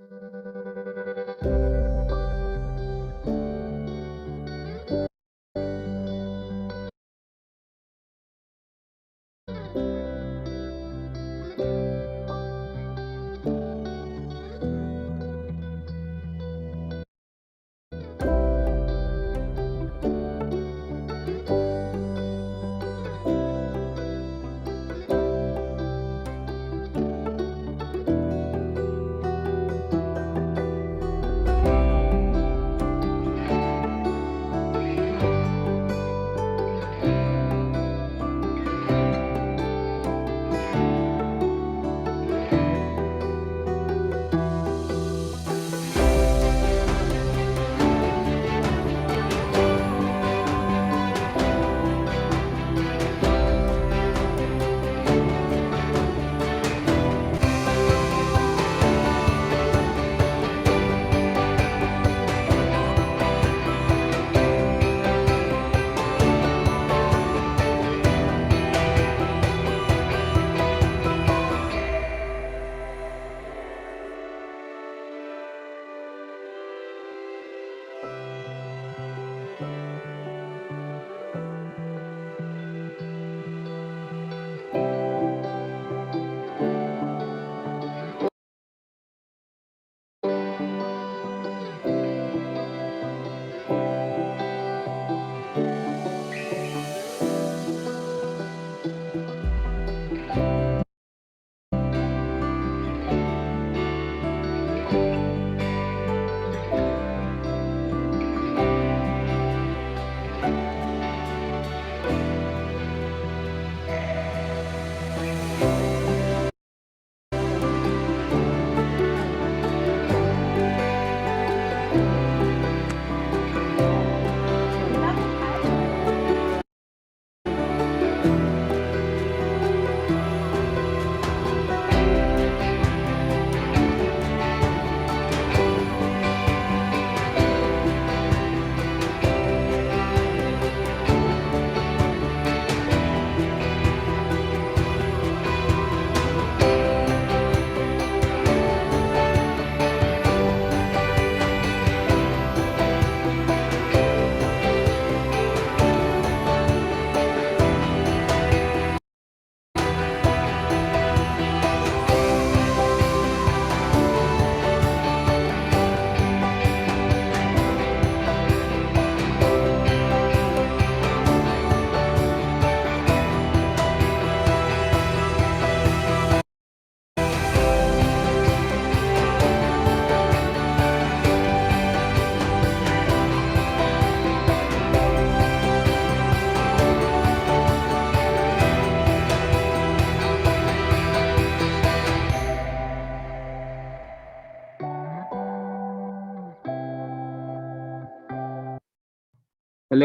Hello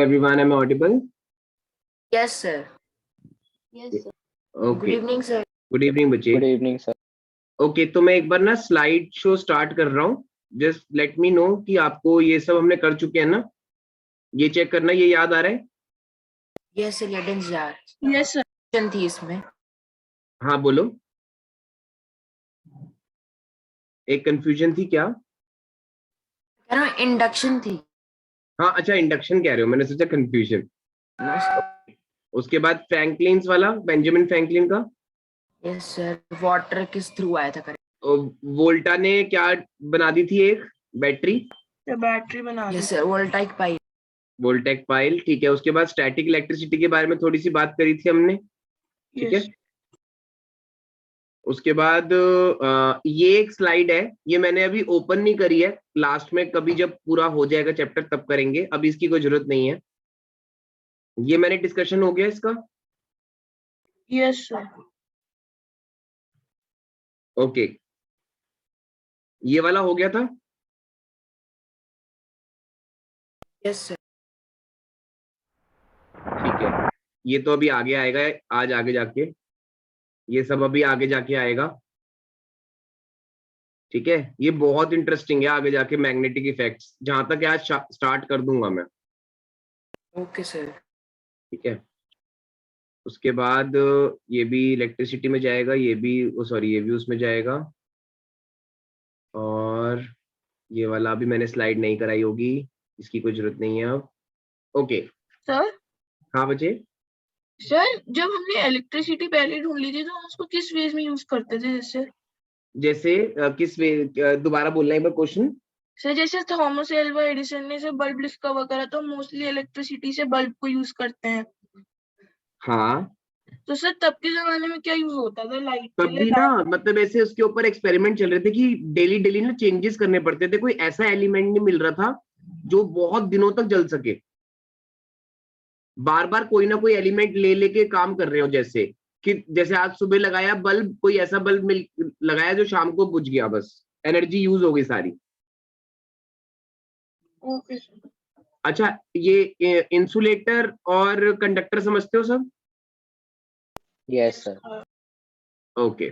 everyone, am I audible? Yes, sir. Yes, sir. Good Okay. evening, sir. Good evening बच्चे. Good evening sir. Okay तो मैं एक बार ना slide show start कर रहा हूँ. जस्ट लेट मी नो कि आपको ये सब हमने कर चुके हैं ना. ये चेक करना, ये याद आ रहा है? Yes, sir. Guidance jar. Yes, sir. Question थी इसमें. हाँ बोलो. एक कंफ्यूजन थी क्या? कह रहा हूँ इंडक्शन थी. हाँ अच्छा, इंडक्शन कह रहे हो, मैंने सोचा कंफ्यूजन. No, sir. उसके बाद फ्रैंकलिन वाला, बेंजामिन फ्रैंकलिन का. Yes, sir. वाटर किस थ्रू आया था करेक्ट? वोल्टा ने क्या बना दी थी? एक बैटरी. The battery बना दी. Yes, sir. Voltaic pipe. Voltaic pile, ठीक है. उसके बाद स्टैटिक इलेक्ट्रिसिटी के बारे में थोड़ी सी बात करी थी हमने, ठीक है. Yes. उसके बाद ये एक स्लाइड है, ये मैंने अभी ओपन नहीं करी है, लास्ट में कभी जब पूरा हो जाएगा चैप्टर तब करेंगे, अभी इसकी कोई जरूरत नहीं है. ये मैंने डिस्कशन हो गया इसका. Yes, sir. ओके, ये वाला हो गया था. Yes, sir. ठीक है, ये तो अभी आगे आएगा, आज आगे जाके ये सब अभी आगे जाके आएगा, ठीक है. ये बहुत इंटरेस्टिंग है आगे जाके, मैग्नेटिक इफेक्ट्स, जहां तक आज स्टार्ट कर दूंगा मैं, Okay, sir. ठीक है. उसके बाद ये भी इलेक्ट्रिसिटी में जाएगा, ये भी सॉरी ये भी उसमें जाएगा. और ये वाला अभी मैंने स्लाइड नहीं कराई होगी, इसकी कोई जरूरत नहीं है अब। ओके सर हाँ बच्चे, सर जब हमने इलेक्ट्रिसिटी पहले ढूंढ ली थी तो हम उसको किस वेज में यूज करते थे? जैसे जैसे किस वे, दोबारा बोलना एक बार क्वेश्चन। सर जैसे थॉमस एल्वा एडिसन ने जब बल्ब डिस्कवर करा तो मोस्टली इलेक्ट्रिसिटी से बल्ब को यूज करते हैं। हाँ तो सर तब के जमाने में क्या यूज होता था लाइट के तब लिए? भी ना, मतलब ऐसे उसके ऊपर एक्सपेरिमेंट चल रहे थे कि डेली डेली ना चेंजेस करने पड़ते थे, कोई ऐसा एलिमेंट नहीं मिल रहा था जो बहुत दिनों तक जल सके। बार बार कोई ना कोई एलिमेंट ले लेके काम कर रहे हो, जैसे कि जैसे आज सुबह लगाया बल्ब, कोई ऐसा बल्ब मिल लगाया जो शाम को बुझ गया, बस एनर्जी यूज हो गई सारी। Okay sir. अच्छा, ये इंसुलेटर और कंडक्टर समझते हो सब? Yes sir. ओके,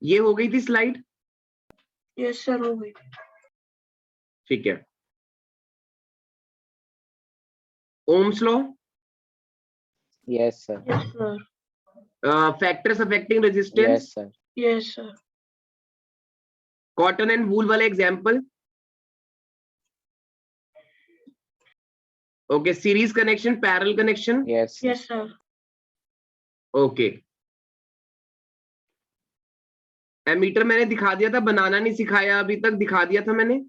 ये हो गई थी स्लाइड। यस सर हो गई। ठीक है, Ohm's law, yes sir. Yes sir. Factors affecting resistance, yes sir. Yes sir. Cotton and wool वाला example. Okay, series connection, parallel connection. Yes sir. Yes sir. Okay, ammeter मैंने दिखा दिया था, बनाना नहीं सिखाया अभी तक, दिखा दिया था मैंने।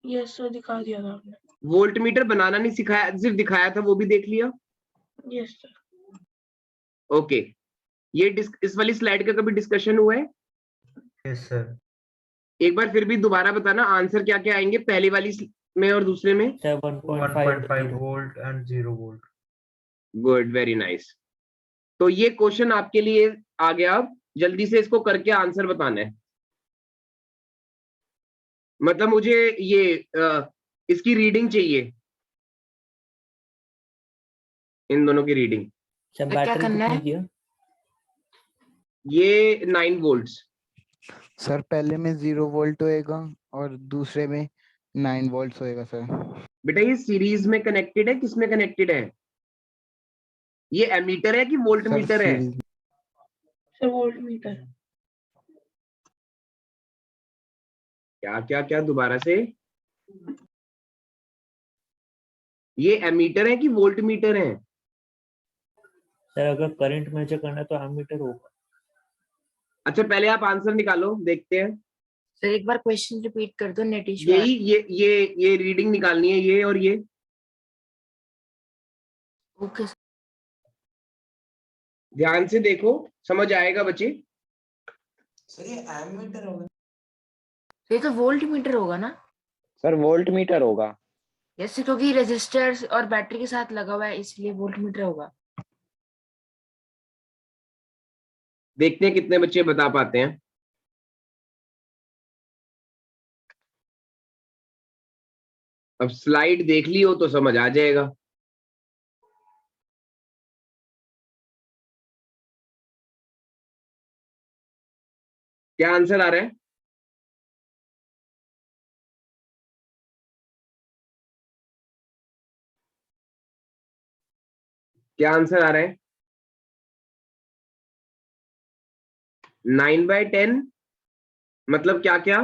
यस सर दिखा दिया था आपने। वोल्ट मीटर बनाना नहीं सिखाया, सिर्फ दिखाया था, वो भी देख लिया। Yes sir. ओके, ये इस वाली स्लाइड का कभी डिस्कशन हुआ है? Yes sir. एक बार फिर भी दोबारा बताना आंसर क्या क्या आएंगे पहली वाली में और दूसरे में। 1.5 volt and 0 volt. Good, very nice. तो ये क्वेश्चन आपके लिए आ गया, अब जल्दी से इसको करके आंसर बताना है। मतलब मुझे ये इसकी रीडिंग चाहिए, इन दोनों की रीडिंग। क्या करना है? ये 9 वोल्ट्स। सर पहले में 0 वोल्ट होएगा और दूसरे में 9 वोल्ट होएगा सर। बेटा ये सीरीज में कनेक्टेड है, किसमें कनेक्टेड है? ये एमीटर है कि वोल्ट सर मीटर है? Series sir volt meter. क्या क्या क्या, दोबारा से। ये एमीटर है कि वोल्ट मीटर है? सर अगर करंट मेजर करना है तो एमीटर होगा। अच्छा, पहले आप आंसर निकालो, देखते हैं। सर एक बार क्वेश्चन रिपीट कर दो नेटेश्वर। यही ये रीडिंग निकालनी है, ये और ये। ओके ध्यान से देखो, समझ आएगा बच्चे। सर ये एमीटर होगा। ये तो वोल्ट मीटर होगा ना? सर वोल्ट मीटर होगा। यस, क्योंकि रेजिस्टर्स और बैटरी के साथ लगा हुआ है इसलिए वोल्ट मीटर होगा। देखते हैं कितने बच्चे बता पाते हैं। अब स्लाइड देख ली हो तो समझ आ जाएगा। क्या आंसर आ रहा है? क्या आंसर आ रहा है? 9/10 मतलब क्या क्या?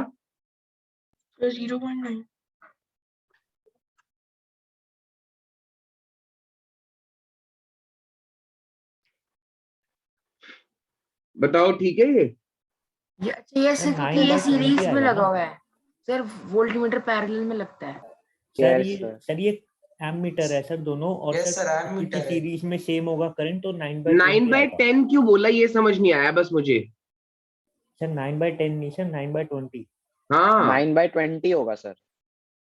सर 0.9। बताओ, ठीक है ये? ये सर, क्योंकि ये 9/20 सीरीज में आएगा लगा ना? हुआ है सर, वोल्ट मीटर पैरेलल में लगता है। सर ये एमीटर है सर दोनों, और Yes, सर sir, एमीटर है। सीरीज में सेम होगा करंट, तो 9/20 आएगा। 9/10 क्यों बोला, ये समझ नहीं आया बस मुझे। सर 9/10 नहीं सर, 9/20। हाँ 9/20 होगा सर।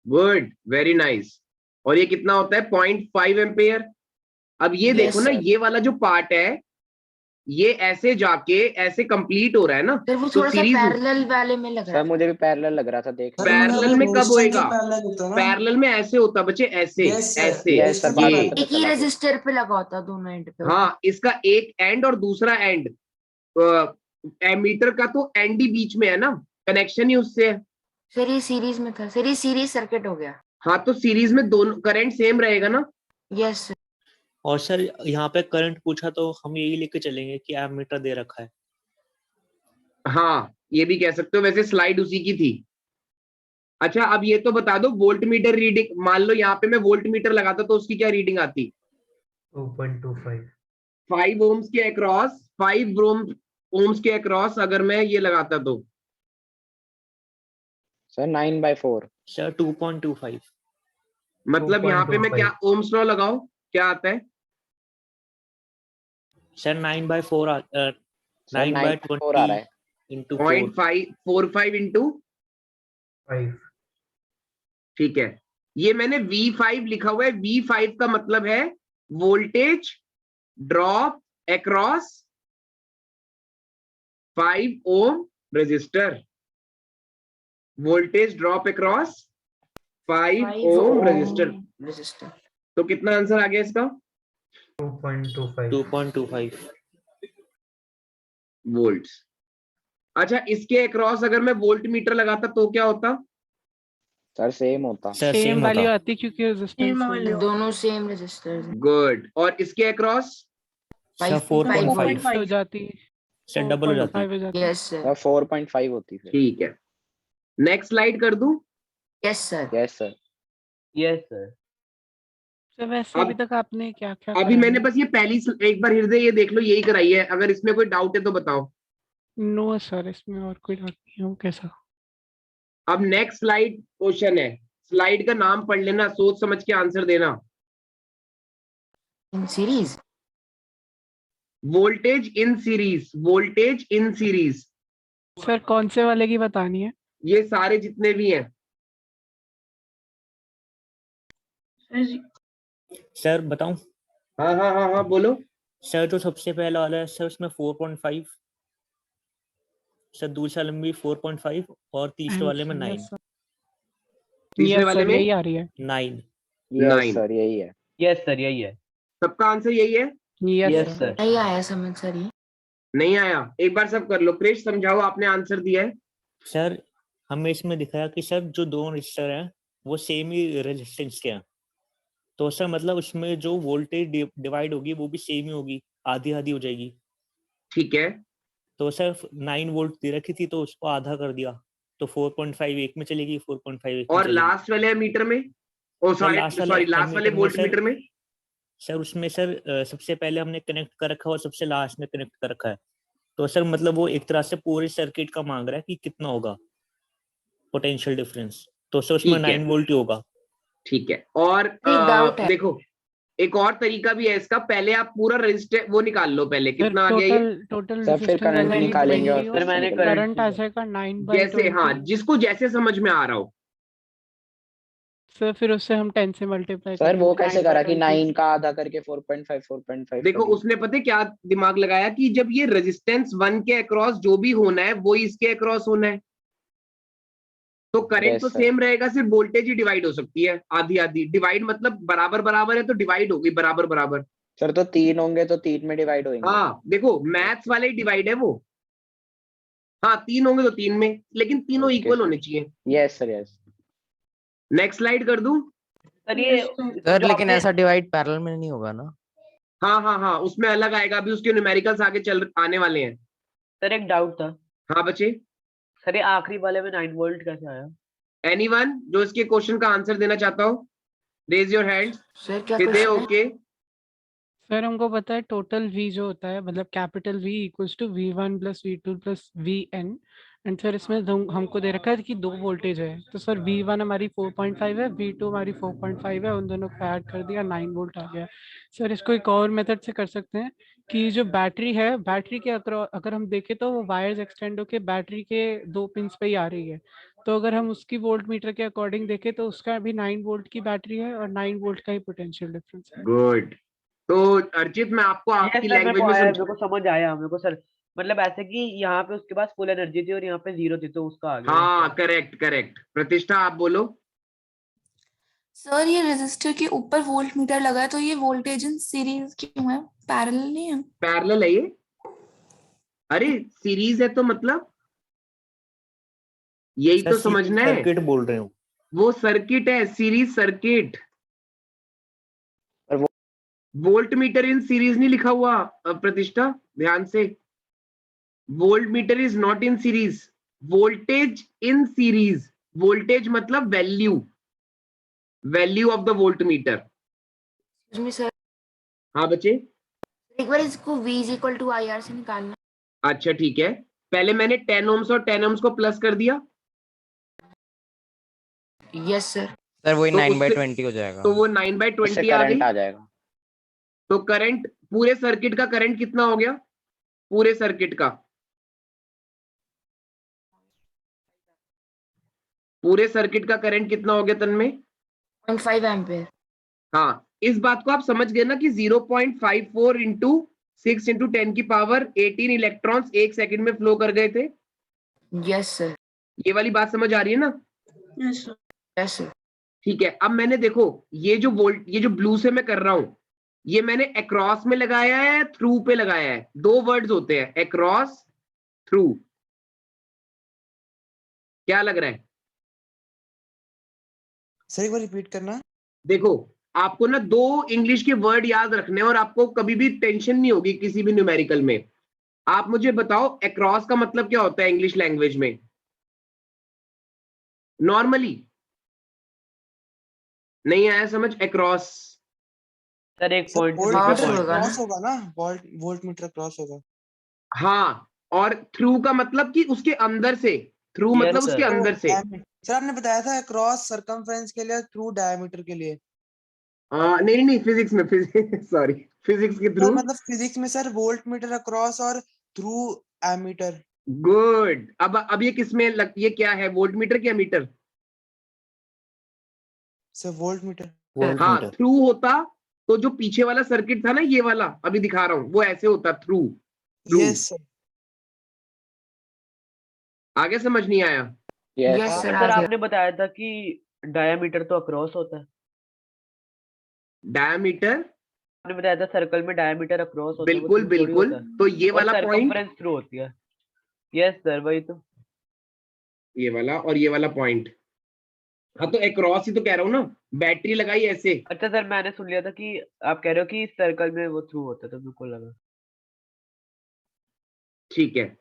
Good, very nice. और ये कितना होता है? 0.5 एम्पेयर। अब ये Yes, देखो ना, sir. ये वाला जो पार्ट है ये ऐसे जाके ऐसे कंप्लीट हो रहा है ना, सर वो तो थोड़ा सा सीरीज पैरेलल वाले में लग रहा सर है। मुझे भी पैरेलल लग रहा था, देख सर, पैरेलल में कब होएगा? पैरेलल पैरेलल में ऐसे होता बच्चे, ऐसे Yes, sir. ऐसे। यस सर, बाद में पता एक ही चला फिर। रेजिस्टर पे लगा होता है दोनों एंड पे। हाँ, इसका एक एंड और दूसरा एंड, एमीटर का तो एंड ही बीच में है ना, कनेक्शन ही उससे है। सर ये सीरीज में था, सर ये सीरीज सर्किट हो गया। हाँ, तो सीरीज में दोनों करंट सेम रहेगा ना। यस और सर यहाँ पे करंट पूछा तो हम यही लेके चलेंगे कि एमीटर दे रखा है। हाँ ये भी कह सकते हो, वैसे स्लाइड उसी की थी। अच्छा अब ये तो बता दो वोल्ट मीटर रीडिंग, मान लो यहाँ पे मैं वोल्ट मीटर लगाता तो उसकी क्या रीडिंग आती? 2.25 5 ओम्स के अक्रॉस, 5 ओम्स के अक्रॉस अगर मैं ये लगाता तो सर 9/4। सर 2.25 मतलब यहाँ पे मैं क्या 2.25 ओम्स लॉ लगाओ, क्या आता है? सर 9/4 सर 9/4 आ रहा 9/20 है। into 4 0.545 इंटू, 5 ठीक है। ये मैंने V5 लिखा हुआ है, V5 का मतलब है voltage drop across 5 ohm resistor, voltage drop across 5 ohm resistor. Register. तो कितना आंसर आ गया इसका? 2.25 2.25 वोल्ट्स। अच्छा इसके अक्रॉस अगर मैं वोल्ट मीटर लगाता तो क्या होता? सर सेम होता। सर सेम वैल्यू होता आती क्योंकि रेजिस्टेंस Same value। दोनों सेम रजिस्टर गुड। और इसके अक्रॉस? सर 4.5 4.5 हो जाती है। सर डबल हो जाती 4.5 हो जाती है। यस सर, सर 4.5 होती फिर। ठीक है, नेक्स्ट स्लाइड कर दूं? Yes sir. Yes sir. Yes sir. Sir वैसे अभी तक आपने क्या क्या अभी मैंने बस ये पहली एक बार हृदय ये देख लो, यही कराई है, अगर इसमें कोई डाउट है तो बताओ। नो सर, इसमें और कोई डाउट नहीं है। वो कैसा? अब नेक्स्ट स्लाइड क्वेश्चन है, स्लाइड का नाम पढ़ लेना, सोच समझ के आंसर देना। इन series. Voltage in series, voltage in series, sir कौन से वाले की बतानी है? ये सारे जितने भी हैं। सर बताऊं? हाँ हाँ हाँ हाँ बोलो। सर जो सबसे पहला वाला है सर उसमें 4.5, सर दूसरा वाले में भी 4.5 और तीसरे वाले में 9 यस तीसरे वाले सर, में यही आ रही है। 9 यस 9। सर यही है। यस सर यही है। सबका आंसर यही है? Yes yes sir. सर। नहीं आया समझ सर ये। नहीं आया? एक बार सब कर लो। क्रिश समझाओ, आपने आंसर दिया है। सर हमें इसमें दिखाया कि सर जो दो रजिस्टर हैं वो सेम ही रेजिस्टेंस के हैं, तो सर मतलब उसमें जो वोल्टेज डिवाइड होगी वो भी सेम ही होगी, आधी आधी हो जाएगी। ठीक है, तो सर 9 वोल्ट दे रखी थी तो उसको आधा कर दिया, तो 4.5 एक में चलेगी, 4.5 एक में और चलेगी। लास्ट वाले मीटर में, ओ सॉरी सॉरी लास्ट वाले वोल्ट मीटर में? सर उसमें सर सबसे पहले हमने कनेक्ट कर रखा है और सबसे लास्ट में कनेक्ट कर रखा है, तो सर मतलब वो एक तरह से पूरे सर्किट का मांग रहा है कि कितना होगा पोटेंशियल डिफरेंस, तो सर उसमें ठीक है। 9 वोल्ट ही होगा। ठीक है। और एक डाउट है। देखो एक और तरीका भी है इसका, पहले आप पूरा रजिस्टर वो निकाल लो, पहले कितना आ गया ये? टोटल सर फिर करंट निकालेंगे और सर मैंने करंट आ जाएगा 9/20। जैसे हाँ, जिसको जैसे समझ में आ रहा हो। सर फिर उससे हम 10 से मल्टीप्लाई सर वो कैसे करा कि 9/20। 9 का आधा करके 4.5 देखो उसने पता है क्या दिमाग लगाया कि जब ये रेजिस्टेंस 1 के अक्रॉस जो भी होना है वो इसके अक्रॉस होना है, तो करंट Yes, तो sir. सेम रहेगा, सिर्फ वोल्टेज ही डिवाइड हो सकती है आधी आधी। डिवाइड मतलब बराबर बराबर है तो डिवाइड होगी बराबर बराबर। सर तो 3 होंगे तो 3 में डिवाइड होंगे। हाँ देखो मैथ्स वाले ही डिवाइड है वो। हाँ 3 होंगे तो 3 में, लेकिन तीनों Okay, इक्वल sir. होने चाहिए। Yes sir yes. Next slide कर दूं? सर ये सर जो लेकिन आपने- ऐसा डिवाइड पैरेलल में नहीं होगा ना? हाँ हाँ हाँ उसमें अलग आएगा, अभी उसके न्यूमेरिकल्स आगे चल आने वाले हैं। सर एक डाउट था। हाँ बच्चे, सर ये आखिरी वाले में 9 वोल्ट कैसे आया? एनीवन जो इसके क्वेश्चन का आंसर देना चाहता हो, रेज योर हैंड। सर क्या हृदय क्वेश्चन है? ओके? सर हमको पता है टोटल V जो होता है, मतलब capital V equals to V1 + V2 + Vn। And sir इसमें हमको दे रखा है कि 2 वोल्टेज है, तो सर V1 हमारी 4.5 है, V2 हमारी 4.5 है, उन दोनों को ऐड कर दिया 9 वोल्ट आ गया। सर इसको एक और मेथड से कर सकते हैं कि जो बैटरी है, बैटरी के अगर हम देखें तो वो वायर्स एक्सटेंड होके बैटरी के 2 पिंस पे ही आ रही है, तो अगर हम उसकी वोल्ट मीटर के अकॉर्डिंग देखें तो उसका भी 9 वोल्ट की बैटरी है और 9 वोल्ट का ही पोटेंशियल डिफरेंस है। गुड। तो अर्चित मैं आपको यस आपकी सर मेरे लैंग्वेज को में आया, समझ, मेरे को समझ आया मेरे को सर। मतलब ऐसे कि यहाँ पे उसके पास फुल एनर्जी थी और यहाँ पे 0 थी, तो उसका आ गया। हाँ करेक्ट करेक्ट। प्रतिष्ठा आप बोलो। सर ये रेजिस्टर के ऊपर वोल्ट मीटर लगा है, तो ये वोल्टेज इन सीरीज क्यों है? पैरेलल नहीं है? पैरेलल है ये। अरे सीरीज है तो मतलब यही सर तो समझना है, सर्किट बोल रहे हो? वो सर्किट है, सीरीज सर्किट। और वोल्ट मीटर इन सीरीज नहीं लिखा हुआ प्रतिष्ठा, ध्यान से। Voltmeter is not in series, voltage in series, voltage मतलब value, value of the voltmeter. Excuse me sir, हाँ बच्चे, एक बार इसको V is equal to IR से निकालना। अच्छा ठीक है, पहले मैंने 10 ohms और 10 ohms को प्लस कर दिया, यस सर। सर वही तो 9/20 हो जाएगा। तो वो 9/20 उससे आ गई। करंट आ जाएगा। तो करंट, पूरे सर्किट का करंट कितना हो गया, पूरे सर्किट का, पूरे सर्किट का करंट कितना हो गया तन्मय? 0.5 एम्पियर। हाँ, इस बात को आप समझ गए ना कि 0.54 इंटू 6 इंटू 10 की पावर 18 इलेक्ट्रॉन्स एक सेकंड में फ्लो कर गए थे। Yes sir. ये वाली बात समझ आ रही है ना? Yes sir. Yes sir. ठीक है, अब मैंने देखो ये जो वोल्ट, ये जो ब्लू से मैं कर रहा हूं, ये मैंने अक्रॉस में लगाया है, थ्रू पे लगाया है। दो वर्ड्स होते हैं, अक्रॉस, थ्रू। क्या लग रहा है? सर एक बार रिपीट करना। देखो, आपको ना दो इंग्लिश के वर्ड याद रखने हैं और आपको कभी भी टेंशन नहीं होगी किसी भी न्यूमेरिकल में। आप मुझे बताओ अक्रॉस का मतलब क्या होता है इंग्लिश लैंग्वेज में नॉर्मली? नहीं आया समझ? अक्रॉस सर एक पॉइंट वोल्ट क्रॉस मीटर होगा ना? क्रॉस होगा ना, वोल्ट मीटर क्रॉस होगा। हाँ, और थ्रू का मतलब कि उसके अंदर से, थ्रू Yes, मतलब उसके sir. अंदर से। सर आपने बताया था क्रॉस सर्कमफ्रेंस के लिए, थ्रू डायमीटर के लिए। नहीं नहीं, फिजिक्स में, फिजिक्स सॉरी, फिजिक्स के थ्रू। सर मतलब फिजिक्स में सर वोल्ट मीटर अक्रॉस और थ्रू एमीटर। गुड। अब ये किसमें ये क्या है, वोल्ट मीटर क्या meter? Sir volt meter. Volt हाँ, मीटर। थ्रू होता तो जो पीछे वाला सर्किट था ना, ये वाला अभी दिखा रहा हूं, वो ऐसे होता, थ्रू। Yes sir. आगे समझ नहीं आया? Yes yes sir. Sir. Sir आ गया। आपने बताया था कि डायमीटर तो अक्रॉस होता है। डायमीटर, आपने बताया था सर्कल में डायमीटर अक्रॉस होता है, वो बिल्कुल through थोड़ी बिल्कुल। होता है। तो ये और वाला पॉइंट, सर्कमफ्रेंस थ्रू होती है। यस सर, वही तो। ये वाला और ये वाला पॉइंट। हाँ, तो अक्रॉस ही तो कह रहा हूँ ना, बैटरी लगाई ऐसे। अच्छा सर, मैंने सुन लिया था कि आप कह रहे हो कि सर्कल में वो थ्रू होता है, तो बिल्कुल लगा। ठीक है,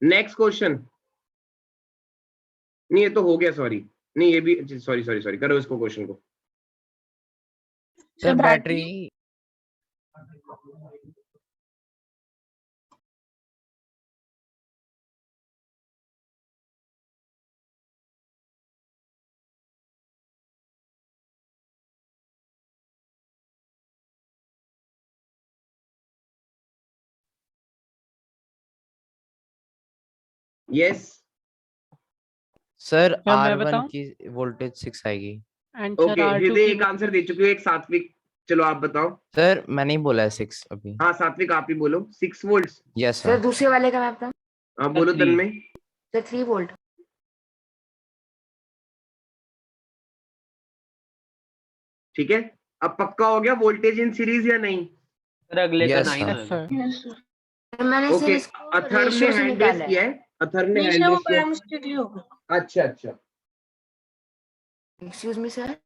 नेक्स्ट क्वेश्चन। नहीं ये तो हो गया, सॉरी। नहीं ये भी, सॉरी सॉरी सॉरी, करो इसको, क्वेश्चन को। सर बैटरी यस, सर क्या मैं R1 बताऊं? की वोल्टेज 6 आएगी। एंड सर ओके, R2 हृदय की एक आंसर दे चुके हो, एक सात्विक। चलो आप बताओ। सर मैंने ही बोला है 6 अभी। हाँ सात्विक, आप ही बोलो। 6 वोल्ट। Yes sir sir. दूसरे वाले का मैं बताऊं? आप बोलो 3। तन्मय। Sir 3 volt. ठीक है, अब पक्का हो गया वोल्टेज इन सीरीज या नहीं? सर अगले का Yes, 9 sir. आ यस गया। सर। Yes sir. सर मैंने सर ओके, इसको अथर्व ने रेशियो से हैंड रेस निकाला किया है। है, अथर्व ने नहीं हैंड सर, वो रेस किया है। पैरामिस्टिकली होगा। अच्छा अच्छा, एक्सक्यूज मी सर।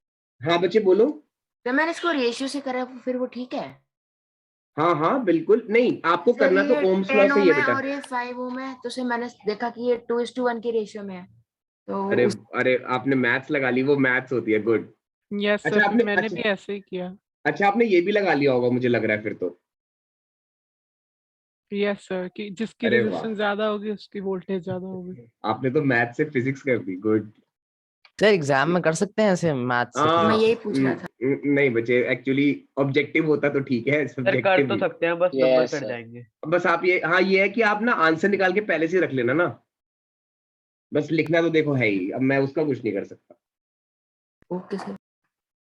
हाँ बच्चे बोलो। सर मैंने इसको रेशियो से करा, फिर वो ठीक है? हाँ हाँ बिल्कुल, नहीं आपको सर करना तो ये ओम्स लॉ 10 से ही ओम है है बेटा। और ये 5 ओम है, तो सर मैंने देखा कि ये 2:1 के रेशियो में है, तो अरे अरे, आपने मैथ्स लगा ली, वो मैथ्स होती है। गुड। यस अच्छा सर, आपने, मैंने भी ऐसे ही किया। अच्छा आपने ये भी लगा लिया होगा मुझे लग रहा है फिर तो। यस सर, कि जिसकी अरे वाह, रेजिस्टेंस ज्यादा होगी उसकी वोल्टेज ज्यादा होगी। आपने तो मैथ से फिजिक्स कर दी। गुड। सर एग्जाम में कर सकते हैं ऐसे मैथ से मैं physics? यही पूछ रहा था। नहीं बच्चे, एक्चुअली ऑब्जेक्टिव होता तो ठीक है, सर कर सब्जेक्टिव तो भी। सकते हैं, बस नंबर यस कट सर। जाएंगे। बस आप ये, हाँ ये है कि आप ना आंसर निकाल के पहले से रख लेना ना, बस लिखना तो देखो है ही, अब मैं उसका कुछ नहीं कर सकता। Okay sir.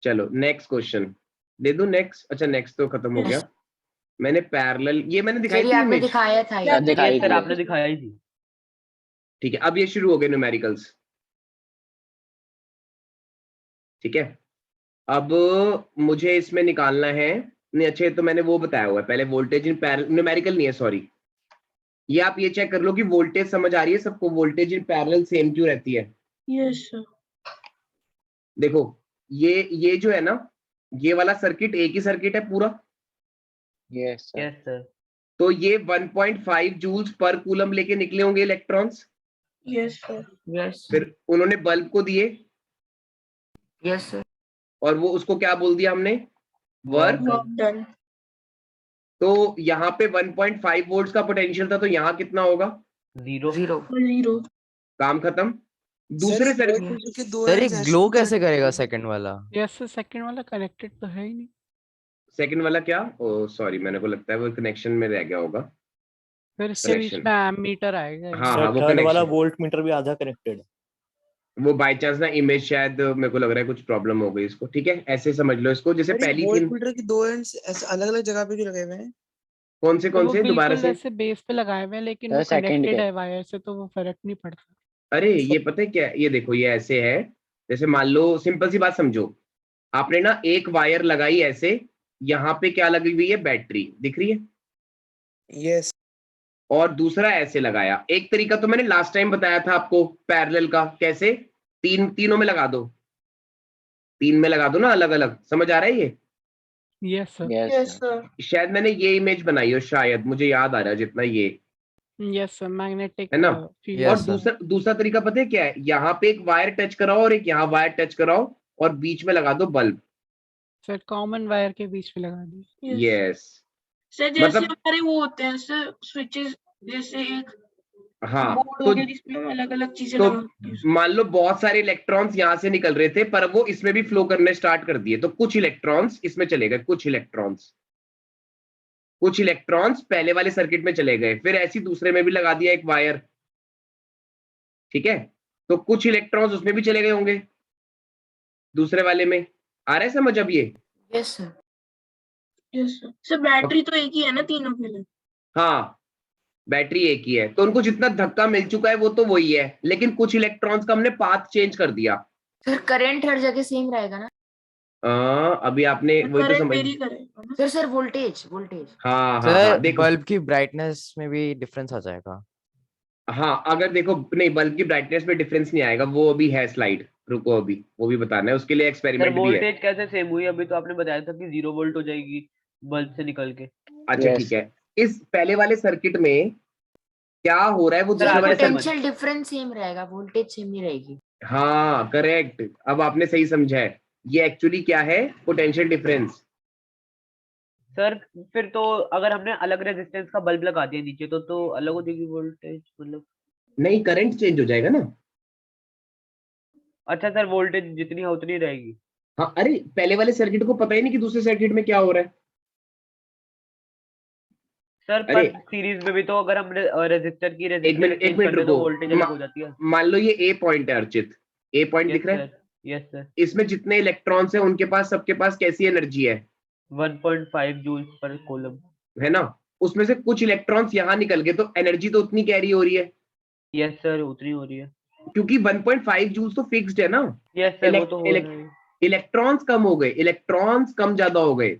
चलो नेक्स्ट क्वेश्चन दे दूं। नेक्स्ट, अच्छा नेक्स्ट तो खत्म हो Yes. गया। मैंने पैरेलल, ये मैंने दिखाई सर थी ये आपने इमेज। दिखाया था सर ये। दिखाई यस सर, थी। आपने दिखाया ही थी। ठीक है, अब ये शुरू हो गए न्यूमेरिकल्स। ठीक है, अब मुझे इसमें निकालना है, नहीं अच्छा तो मैंने वो बताया हुआ है पहले, वोल्टेज इन पैरेलल, न्यूमेरिकल नहीं है सॉरी। ये आप ये चेक कर लो कि वोल्टेज समझ आ रही है सबको, वोल्टेज इन पैरेलल सेम क्यों रहती है? Yes sir. देखो ये जो है ना, ये वाला सर्किट एक ही सर्किट है पूरा। Yes sir. Yes sir. तो ये 1.5 जूल्स पर कूलम लेके निकले होंगे इलेक्ट्रॉन्स। Yes sir. यस फिर उन्होंने बल्ब को दिए यस सर और वो उसको क्या बोल दिया हमने, वर्क। Work done. तो यहाँ पे 1.5 वोल्ट्स का पोटेंशियल था, तो यहाँ कितना होगा, 0। 0 0। काम खत्म। दूसरे सर सर्किट voltmeter के दो सर ये ends ऐसे ग्लो भी कैसे connect करेगा होते हैं। सेकंड वाला? यस सर सेकंड वाला कनेक्टेड तो है ही नहीं। सेकंड वाला क्या, ओ सॉरी, मैंने को लगता है वो कनेक्शन में रह गया होगा। फिर इसके बीच Connection. में एमीटर आएगा। हाँ हाँ, सर वो थर्ड वाला कनेक्शन, वोल्ट मीटर भी आधा कनेक्टेड है। वो बाय चांस ना इमेज शायद मेरे को लग रहा है कुछ प्रॉब्लम हो गई इसको। ठीक है, ऐसे समझ लो इसको, जैसे सर ये पहली तीन voltmeter के दो ends ऐसे अलग अलग जगह पे क्यों लगे हुए हैं? कौन से तो वो दोबारा बिल्कुल से। ऐसे बेस पे लगाए हुए हैं लेकिन सर वो second कनेक्टेड के। है वायर से तो वो फर्क नहीं पड़ता। अरे ये पता है क्या, ये देखो ये ऐसे है, जैसे मान लो सिंपल सी बात समझो, आपने ना एक वायर लगाई ऐसे, यहाँ पे क्या लगी हुई है, बैटरी दिख रही है, Yes. और दूसरा ऐसे लगाया। एक तरीका तो मैंने लास्ट टाइम बताया था आपको पैरेलल का, कैसे, तीनों में लगा दो, 3 में लगा दो ना अलग अलग, समझ आ रहा है ये। Yes sir yes yes sir. शायद मैंने ये इमेज बनाई हो, शायद मुझे याद आ रहा है जितना ये यस सर मैग्नेटिक है ना। फील्ड। और Yes, sir. दूसरा तरीका पता है क्या है, यहाँ पे एक वायर टच कराओ और एक यहाँ वायर टच कराओ और बीच में लगा दो बल्ब। सर कॉमन वायर के बीच में लगा दी। यस, सर जैसे मतलब हमारे वो होते हैं सर स्विचेस, जैसे एक हाँ, बोर्ड तो हो गया जिसमें हम अलग अलग चीजें लगा सकते हैं। मान लो बहुत सारे इलेक्ट्रॉन्स यहाँ से निकल रहे थे, पर वो इसमें भी फ्लो करने स्टार्ट कर दिए, तो कुछ इलेक्ट्रॉन्स इसमें चले गए, कुछ इलेक्ट्रॉन्स पहले वाले सर्किट में चले गए, फिर ऐसी दूसरे में भी लगा दिया एक वायर। ठीक है, तो कुछ इलेक्ट्रॉन्स उसमें भी चले गए होंगे दूसरे वाले में। आ रहा है समझ अब ये। Yes sir yes sir. Sir battery तो एक ही है ना तीनों के लिए। हाँ, बैटरी एक ही है, तो उनको जितना धक्का मिल चुका है वो तो वही है, लेकिन कुछ इलेक्ट्रॉन्स का हमने पाथ चेंज कर दिया। सर करंट हर जगह सेम रहेगा ना। अभी आपने वही तो करंट समझ, वेरी करेगा ना। सर वोल्टेज हाँ हाँ सर हाँ, देखो बल्ब की ब्राइटनेस में भी डिफरेंस आ जाएगा। हाँ, अगर देखो नहीं, बल्ब की ब्राइटनेस में डिफरेंस नहीं आएगा, वो अभी है स्लाइड, रुको अभी वो भी बताना है, उसके लिए सर एक्सपेरिमेंट भी है। वोल्टेज कैसे सेम हुई? अभी तो आपने बताया था कि 0 वोल्ट हो जाएगी बल्ब से निकल के। अच्छा Yes. ठीक है, इस पहले वाले सर्किट में क्या हो रहा है, वो सर, दूसरे आगे वाले समझ। पोटेंशियल डिफरेंस सेम रहेगा, वोल्टेज सेम नहीं रहेगी। हाँ करेक्ट, अब आपने सही समझा है, ये एक्चुअली क्या है, पोटेंशियल डिफरेंस। सर फिर तो अगर हमने अलग रेजिस्टेंस का बल्ब लगा दिया नीचे तो अलग हो जाएगी वोल्टेज, मतलब। नहीं, करंट चेंज हो जाएगा ना। अच्छा सर, वोल्टेज जितनी है उतनी रहेगी। हाँ, अरे पहले वाले सर्किट को पता ही नहीं कि दूसरे सर्किट में क्या हो रहा है। सर अरे पर सीरीज में भी तो अगर हमने रेजिस्टर की एक रेजिस्टेंस मिनट चेंज कर दे तो रुको, वोल्टेज अलग हो जाती है। मान लो ये ए पॉइंट है अर्चित, ए पॉइंट यस दिख रहा है, सर, यस सर। इसमें जितने इलेक्ट्रॉन्स हैं उनके पास, सबके पास कैसी एनर्जी है, 1.5 जूल्स पर कूलम। है ना। उसमें से कुछ इलेक्ट्रॉन्स यहाँ निकल गए, तो एनर्जी तो उतनी कैरी हो रही है, यस सर, उतनी हो रही है। क्योंकि 1.5 जूल्स तो फिक्स्ड है ना। यस सर, वो तो हो रहा है। इलेक्ट्रॉन्स कम हो गए, इलेक्ट्रॉन्स कम ज्यादा हो गए,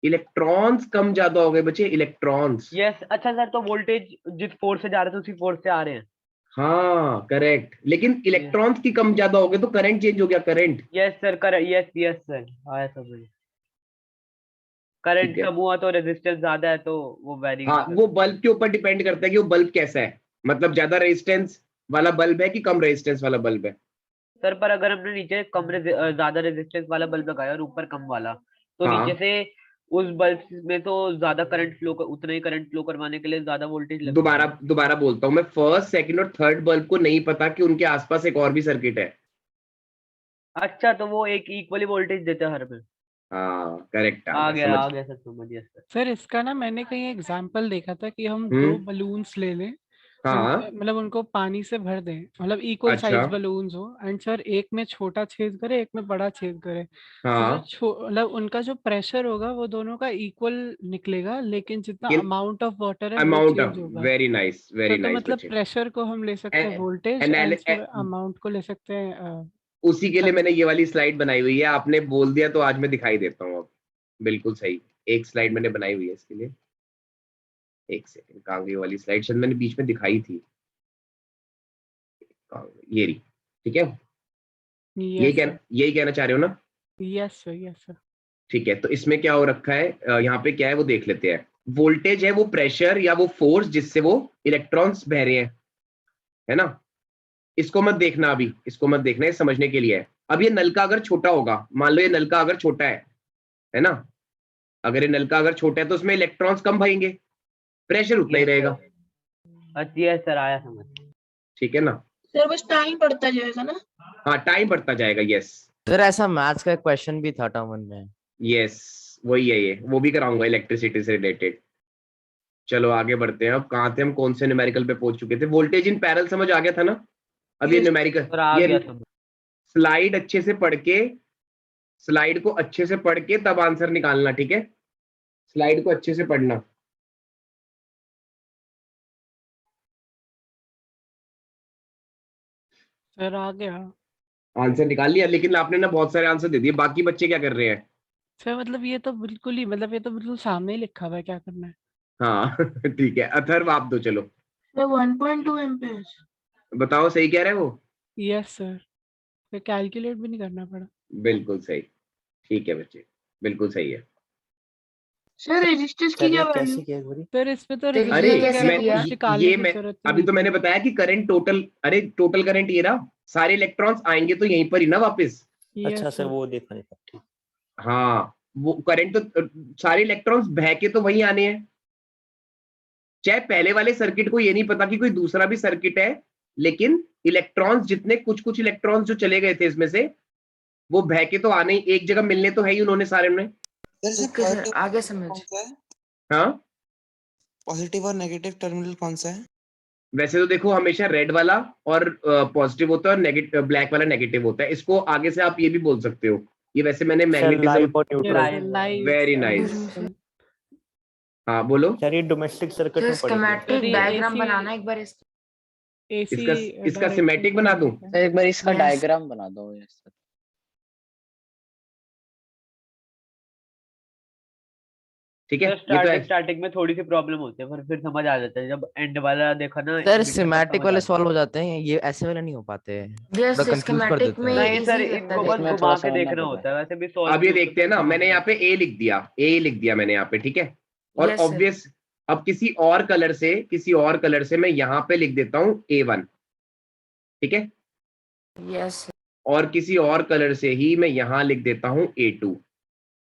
इलेक्ट्रॉन्स कम ज्यादा हो गए बच्चे, इलेक्ट्रॉन्स। यस। अच्छा सर, तो वोल्टेज जिस फोर्स से जा रहे थे उसी फोर्स से आ रहे हैं। हाँ करेक्ट, लेकिन इलेक्ट्रॉन्स की कम ज्यादा हो गए तो करंट चेंज हो गया, current. Yes sir, yes yes sir, आया समझ। करंट ठीक है, कम हुआ तो रेजिस्टेंस ज्यादा है तो वो वेरी हाँ वो बल्ब के ऊपर डिपेंड करता है कि वो बल्ब कैसा है, मतलब ज्यादा रेजिस्टेंस वाला बल्ब है कि कम रेजिस्टेंस वाला बल्ब है। सर पर अगर हमने नीचे ज्यादा रेजिस्टेंस वाला बल्ब लगाया और ऊपर कम वाला, तो हाँ। नीचे से उस बल्ब में तो ज्यादा करंट फ्लो, उतना ही करंट फ्लो करवाने के लिए ज्यादा वोल्टेज लगती है। दोबारा बोलता हूँ मैं, फर्स्ट सेकंड और थर्ड बल्ब को नहीं पता कि उनके आसपास एक और भी सर्किट है। अच्छा, तो वो एक इक्वली वोल्टेज देते हैं हर में। हाँ करेक्ट, आ गया समझ। सर, समझ गया सर। सर इसका ना मैंने कहीं एग्जांपल देखा था कि हम दो हम्म, बलून्स ले लें, हाँ मतलब उनको पानी से भर दें, मतलब इक्वल अच्छा, साइज बलून्स हो, एंड सर एक में छोटा छेद करे एक में बड़ा छेद करे, तो हाँ मतलब उनका जो प्रेशर होगा वो दोनों का इक्वल निकलेगा, लेकिन जितना किन अमाउंट ऑफ वाटर है वो अमाउंट ऑफ, चेंज होगा। वेरी नाइस तो मतलब बच्चे। प्रेशर को हम ले सकते हैं voltage, anal and sir amount को ले सकते हैं उसी के लिए मैंने ये वाली स्लाइड बनाई हुई है, आपने बोल दिया तो आज मैं दिखाई देता हूँ अब। बिल्कुल सही, एक स्लाइड मैंने बनाई हुई है इसके लिए, एक सेकंड, कहाँ गई वाली स्लाइड, शायद मैंने बीच में दिखाई थी, ये रही। ठीक है, यही कहना चाह रहे हो ना। Yes sir, yes sir. ठीक है, तो इसमें क्या हो रखा है, यहाँ पे क्या है वो देख लेते हैं। वोल्टेज है वो प्रेशर या वो फोर्स जिससे वो इलेक्ट्रॉन्स बह रहे हैं, है ना। इसको मत देखना अभी, इसको मत देखना, ये समझने के लिए है। अब ये नलका अगर छोटा होगा, मान लो ये नलका अगर छोटा है ना, अगर ये नलका अगर छोटा है तो उसमें इलेक्ट्रॉन्स कम भरेंगे, प्रेशर उतना ही रहेगा। अच्छा सर, आया समझ। ठीक है ना। सर बस टाइम बढ़ता जाएगा ना। हाँ टाइम बढ़ता जाएगा, यस सर ऐसा मैथ्स का क्वेश्चन भी था टर्म 1 में। यस वही है, ये वो भी कराऊंगा इलेक्ट्रिसिटी से रिलेटेड। चलो आगे बढ़ते हैं। अब कहाँ थे हम, कौन से न्यूमेरिकल पे पहुंच चुके थे? वोल्टेज इन पैरेलल समझ आ गया था ना। अब ये न्यूमेरिकल, सर आ गया समझ। स्लाइड अच्छे से पढ़ के, स्लाइड को अच्छे से पढ़ के तब आंसर निकालना, ठीक है। स्लाइड को अच्छे से पढ़ना। सर आ गया। आंसर निकाल लिया, लेकिन आपने ना बहुत सारे आंसर दे दिए, बाकी बच्चे क्या कर रहे हैं? सर मतलब ये तो बिल्कुल ही, मतलब ये तो बिल्कुल सामने ही लिखा हुआ है, क्या करना है। हाँ ठीक है, अथर्व आप दो चलो। Sir 1.2 Ampere's. बताओ सही कह रहे हैं वो? यस सर, फिर कैलकुलेट भी नहीं करना पड़ा। बिल्कुल सही, ठीक है बच्चे, बिल्कुल सही है। सर रेजिस्टेंस की क्या वैल्यू? किया एक बारी? सर इसमें तो फिर अरे ये कैसे मैं किया? कुछ निकालने ये की मैं जरूरत ही अभी नहीं तो मैंने थी। बताया कि करंट टोटल, अरे टोटल करंट ये रहा, सारे इलेक्ट्रॉन्स आएंगे तो यहीं पर ही ना वापस। अच्छा यस सर, वो देखा देखा, ठीक। हाँ वो करंट तो सारे इलेक्ट्रॉन्स बह के तो वहीं आने हैं। चाहे पहले वाले सर्किट को ये नहीं पता कि कोई दूसरा भी सर्किट है, लेकिन इलेक्ट्रॉन्स जितने कुछ कुछ इलेक्ट्रॉन्स जो चले गए थे इसमें से, वो बह के तो आने ही, एक जगह मिलने तो है ही उन्होंने सारे में। ओके सर, आगे समझ। हाँ पॉजिटिव और नेगेटिव टर्मिनल कौन सा है? वैसे तो देखो हमेशा रेड वाला और पॉजिटिव होता है और नेगेटिव ब्लैक वाला नेगेटिव होता है। इसको आगे से आप ये भी बोल सकते हो, ये वैसे मैंने सर मैग्नेटिज्म। लाइव और न्यूट्रल। Very nice. हाँ बोलो। सर ये डोमेस्टिक सर्किट में पढ़ेंगे। स्कीमेटिक डायग्राम बनाना एक बार इसका। इसका इसका सिमेटिक बना दूं? एक बार इसका Yes. डायग्राम बना दो। Yes sir. ठीक है, सर ये तो है। स्टार्टिंग में थोड़ी सी प्रॉब्लम होती है, फिर समझ आ जाता है। जब एंड वाला देखा ना, सर mid तक सिमेटिक समझ वाले आ जाता सॉल्व हो जाते हैं, ये ऐसे वाले नहीं हो पाते हैं, यस, थोड़ा कंफ्यूज कर स्कीमेटिक देते में हैं। है। नहीं सर, इजी इनको लगता बस है। इसमें घुमा थोड़ा के समझना देखना पड़ता होता है, वैसे भी सॉल्व अब ये देखते हैं ना, मैंने यहाँ पे ए लिख दिया, ए लिख दिया मैंने यहाँ पे, ठीक है। और Yes, sir. ऑब्वियस अब किसी और कलर से मैं यहाँ पे लिख देता हूँ A1, ठीक है। यस और किसी और कलर से ही मैं यहाँ लिख देता हूँ A2।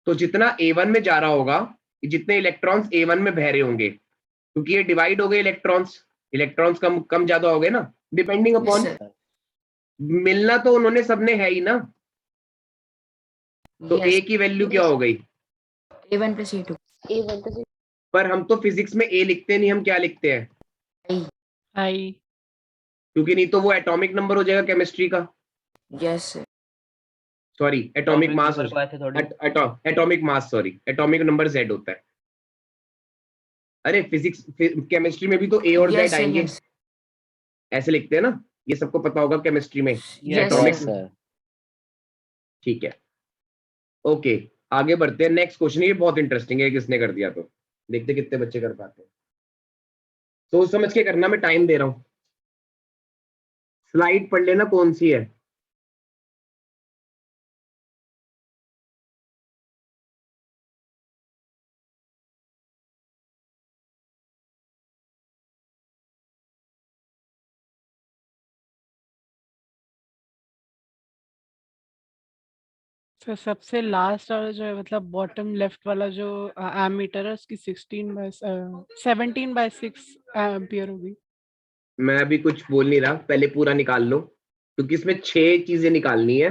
तो जितना A1 में जा रहा होगा, जितने इलेक्ट्रॉन्स A1 में बह रहे होंगे, क्योंकि ये डिवाइड हो गए इलेक्ट्रॉन्स कम कम ज्यादा हो गए ना, डिपेंडिंग अपॉन, मिलना तो उन्होंने सबने है ही ना। तो A की वैल्यू क्या हो गई? A1 plus A2। पर हम तो फिजिक्स में A लिखते नहीं, हम क्या लिखते हैं? आई। क्योंकि नहीं तो वो एटॉमिक नंबर हो जाएगा केमिस्ट्री का। Yes sorry atomic mass, number को ऐसे थोड़ी। Atomic mass, sorry atomic number Z होता है। अरे फिजिक्स केमिस्ट्री में भी तो A और Z आएंगे, ऐसे लिखते हैं ना, ये सबको पता होगा केमिस्ट्री में। Atomic, yes sir. ठीक है। ओके आगे बढ़ते हैं, नेक्स्ट क्वेश्चन। ये बहुत इंटरेस्टिंग है, किसने कर दिया, तो देखते कितने बच्चे कर पाते हैं। सोच समझ के करना, मैं टाइम दे रहा हूं। स्लाइड पढ़ लेना कौन सी है। सर सबसे लास्ट वाला जो है, मतलब बॉटम लेफ्ट वाला जो एमीटर है, उसकी 17/6 एम्पियर होगी। मैं अभी कुछ बोल नहीं रहा, पहले पूरा निकाल लो, क्योंकि इसमें 6 चीजें निकालनी है।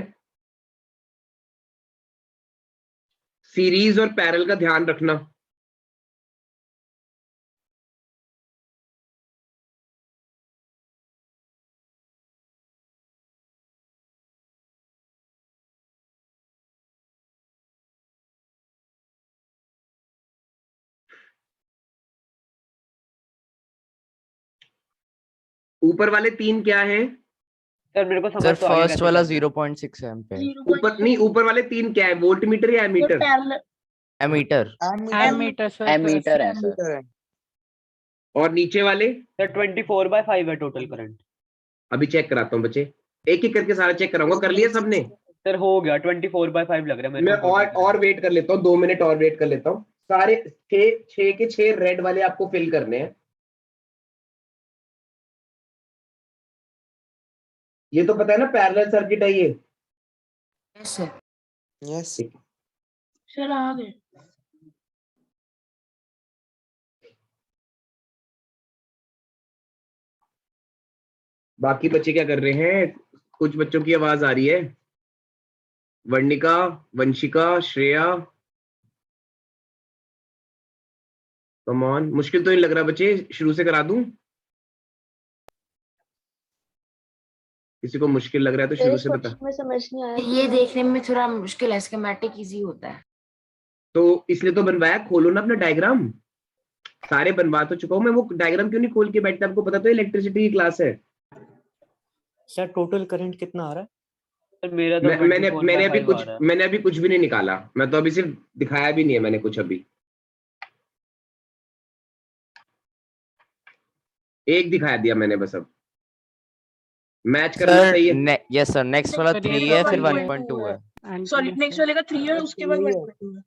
सीरीज और पैरेलल का ध्यान रखना। ऊपर वाले 3 क्या हैं? सर मेरे को सर समझ तो आ गया फर्स्ट कैसे वाला करना है। 0.6 एम्पियर। ऊपर नहीं, ऊपर वाले 3 क्या है? वोल्ट मीटर या ammeter? Ammeter. Ammeter sir. Ammeter है सर। और नीचे वाले? सर 24/5 है टोटल करंट। अभी चेक कराता हूँ बच्चे, एक एक करके सारा चेक कराऊंगा। कर लिया सबने? सर हो गया, 24/5 लग रहा है मेरे मैं को। और वेट कर लेता हूँ, 2 मिनट और वेट कर लेता हूँ। सारे 6 के 6 रेड वाले आपको फिल करने हैं। ये तो पता है ना पैरेलल सर्किट है ये। Yes sir. यस सर आ गए। बाकी बच्चे क्या कर रहे हैं? कुछ बच्चों की आवाज आ रही है। Varnika, Vanshika, Shreya, come on. मुश्किल तो नहीं लग रहा बच्चे? शुरू से करा दूं? किसी को मुश्किल लग रहा है तो शुरू से बता। में समझ नहीं आया। ये देखने में थोड़ा मुश्किल है, स्कीमेटिक इजी होता है। तो इसलिए तो बनवाया, खोलो ना अपना डायग्राम। सारे बनवा तो चुका हूं मैं, वो डायग्राम क्यों नहीं खोल के बैठता? आपको पता तो इलेक्ट्रिसिटी की क्लास है। सर टोटल करंट कितना आ रहा है? सर मेरा तो मैंने अभी कुछ भी नहीं निकाला। मैं तो अभी सिर्फ दिखाया भी नहीं है मैंने कुछ अभी। एक दिखाया दिया मैंने बस। अब मैच करना सर सही है। यस सर, नेक्स्ट वाला सर, ये 3 तो है, फिर 1.2 1.2 है। सॉरी नेक्स्ट वाले का 3 है, उसके बाद 1.2 है।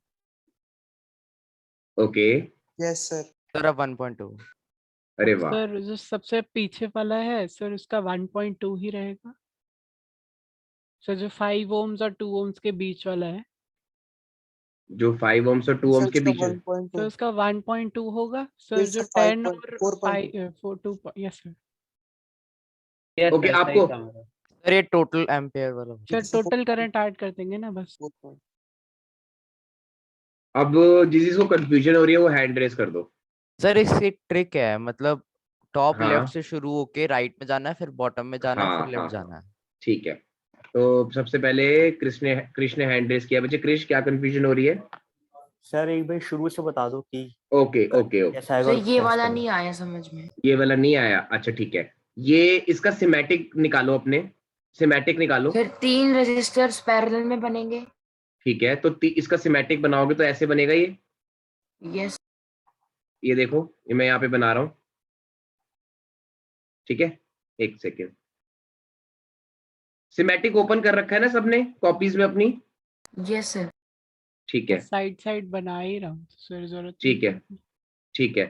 Okay yes sir. सर अब 1.2। अरे वाह। सर जो सबसे पीछे वाला है सर, उसका 1.2 ही रहेगा। सर जो 5 ohms और 2 ohms के बीच वाला है, जो 5 ohms और 2 ohms के बीच है, तो उसका 1.2 होगा। सर फिर जो से 10 5.2, और 4.2। 4.2 yes sir. Yes okay sir, आपको सही था मेरा। सर ये टोटल एम्पेयर वाला। सर टोटल करंट ऐड कर देंगे ना बस। अब जिसको कंफ्यूजन हो रही है वो हैंड रेस कर दो। सर इसकी ट्रिक है, मतलब टॉप हाँ लेफ्ट से शुरू होके राइट में जाना है, फिर बॉटम में जाना है, हाँ फिर हाँ लेफ्ट हाँ, जाना है। ठीक है। तो सबसे पहले कृष्ण हैंड रेस किया। बच्चे कृष्ण क्या कंफ्यूजन हो रही है? सर एक बार शुरू से बता दो कि ओके ओके ओके। कैसा आएगा सर और ये कैसे वाला करना है। नहीं आया समझ में। ये वाला नहीं आया? अच्छा ठीक है। ये इसका सिमेटिक निकालो, अपने सिमेटिक निकालो। सर 3 रेजिस्टर्स पैरेलल में बनेंगे। ठीक है, तो इसका सिमेटिक बनाओगे तो ऐसे बनेगा ये। यस। ये देखो, ये मैं यहाँ पे बना रहा हूँ। ठीक है, एक सेकेंड। सिमेटिक ओपन कर रखा है ना सबने कॉपीज में अपनी? Yes sir. ठीक है साइड साइड बना ही रहा हूँ सर, जरूरत ठीक है नहीं। ठीक है।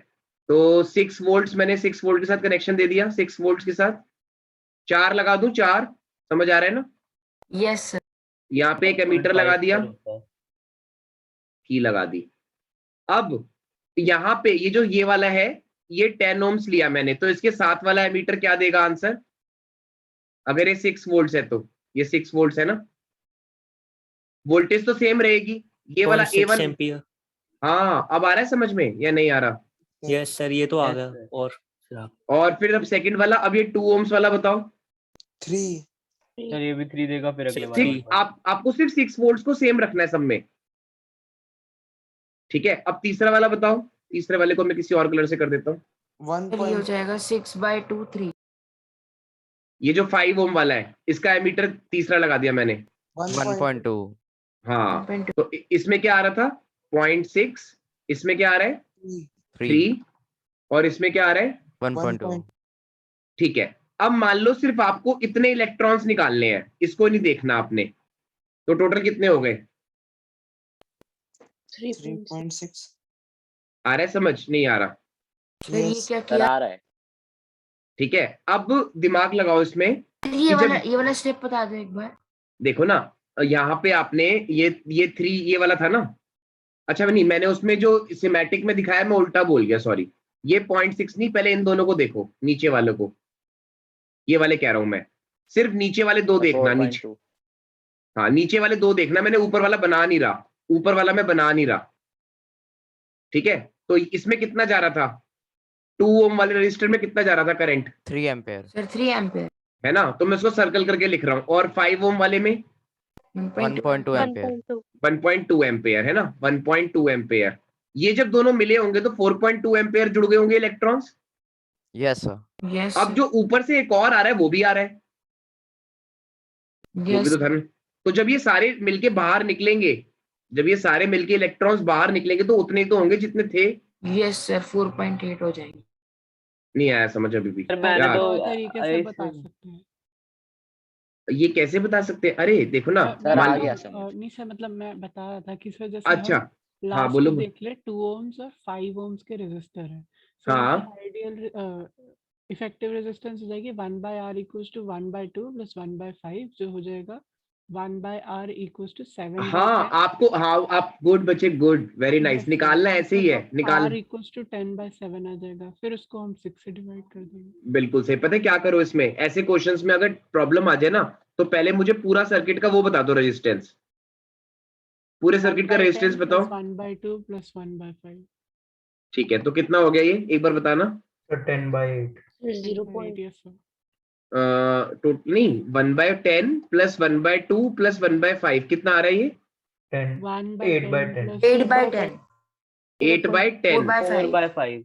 तो 6 वोल्ट्स, मैंने 6 वोल्ट के साथ कनेक्शन दे दिया। 6 वोल्ट्स के साथ 4 लगा दूं? 4 समझ आ रहा है ना? Yes sir. यहाँ पे एक एमीटर लगा 0.5 दिया, सर होता है। की लगा दी। अब यहाँ पे ये जो ये वाला है, ये 10 ohms लिया मैंने, तो इसके साथ वाला एमीटर क्या देगा आंसर? अगर ये 6 वोल्ट्स है तो ये 6 वोल्ट्स है ना, वोल्टेज तो सेम रहेगी। ये वाला 0.6 A1। एम्पियर। हाँ, अब आ रहा है समझ में या नहीं आ रहा? यस सर, ये तो आ Yes, गया। sir. और फिर अब सेकंड वाला, अब ये 2 ohms वाला बताओ। 3। सर ये भी 3 देगा, फिर अगले वाला ठीक, आपको सिर्फ 6 वोल्ट्स को सेम रखना है सब में। ठीक है, अब तीसरा वाला बताओ। तीसरे वाले को मैं किसी और कलर से कर देता हूँ। सर ये हो जाएगा 6/2 3। ये जो 5 ohm वाला है, इसका एमीटर तीसरा लगा दिया मैंने। 1.2। हाँ, 1.2। तो इसमें क्या आ रहा था? 0.6। इसमें क्या आ रहा है? 3। और इसमें क्या आ रहा है? 1.2। ठीक है। अब मान लो सिर्फ आपको इतने इलेक्ट्रॉन्स निकालने हैं, इसको नहीं देखना आपने, तो टोटल कितने हो गए? 3.6। आ रहा है समझ? नहीं आ रहा? सर ये क्या सर किया? आ रहा है। ठीक है, अब दिमाग लगाओ इसमें। ये वाला स्टेप बता दो एक बार। देखो ना, यहाँ पे आपने ये 3 ये वाला था ना। अच्छा नहीं, मैंने उसमें जो सिमेटिक में दिखाया मैं उल्टा बोल गया, सॉरी। ये 0.6 नहीं, पहले इन दोनों को देखो, नीचे वालों को। ये वाले कह रहा हूं मैं, सिर्फ नीचे वाले 2 देखना। नीचे, 4.2। हाँ नीचे वाले 2 देखना। मैंने ऊपर वाला बना नहीं रहा, ऊपर वाला मैं बना नहीं रहा। ठीक है, तो इसमें कितना जा रहा था? 2 ohm वाले रजिस्टर में कितना जा रहा था करंट? 3 एम्पेयर। Sir 3 ampere. है ना, तो मैं उसको सर्कल करके लिख रहा हूँ। और 5 ohm वाले में 1.2 एम्पेयर। 1.2 एम्पेयर है ना, 1.2 एम्पेयर। ये जब दोनों मिले होंगे तो 4.2 एम्पेयर जुड़ गए होंगे इलेक्ट्रॉन्स। Yes sir. यस अब जो ऊपर से एक और आ रहा है वो भी आ रहा है, वो भी यस तो धन। तो जब ये सारे मिलके बाहर निकलेंगे, जब ये सारे मिलके इलेक्ट्रॉन्स बाहर निकलेंगे तो उतने ही तो होंगे जितने थे। यस सर 4.8 हो जाएंगे। नहीं आया समझ अभी भी सर मैंने यार? तो और तरीके से बता ऐसे- सकते हैं। ये कैसे बता सकते हैं? अरे देखो ना, सर मान आ लो, गया समझ। नहीं सर, मतलब मैं बता रहा था कि सर जैसे अच्छा हम लास्ट बोलो। में देख ले 2 ohms और 5 ohms के रेजिस्टर है। हाँ। आइडियल इफेक्टिव रेजिस्टेंस हो जाएगी 1/r इक्वल्स टू 1/2 प्लस 1/5 जो हो जाएगा 1/r इक्वल्स टू 7/10। हाँ आपको, हाँ आप गुड बच्चे, गुड, वेरी नाइस। निकालना ऐसे ही है, निकाल। r इक्वल्स टू 10/7 आ जाएगा, फिर उसको हम 6 से डिवाइड कर देंगे। बिल्कुल सही। पता है क्या करो इसमें, ऐसे क्वेश्चंस में अगर प्रॉब्लम आ जाए ना, तो पहले मुझे पूरा सर्किट का वो बता दो, रेजिस्टेंस, पूरे सर्किट का रेजिस्टेंस बताओ। 1/2 प्लस 1/5। ठीक है, तो कितना हो गया ये, एक बार बताना। तो 10/8। 0.8 सर। टोटल नहीं, 1/10 प्लस 1/2 प्लस 1/5 कितना आ रहा है ये? 10 1/10 8/10 plus 8/10 8/10 4/5 4/5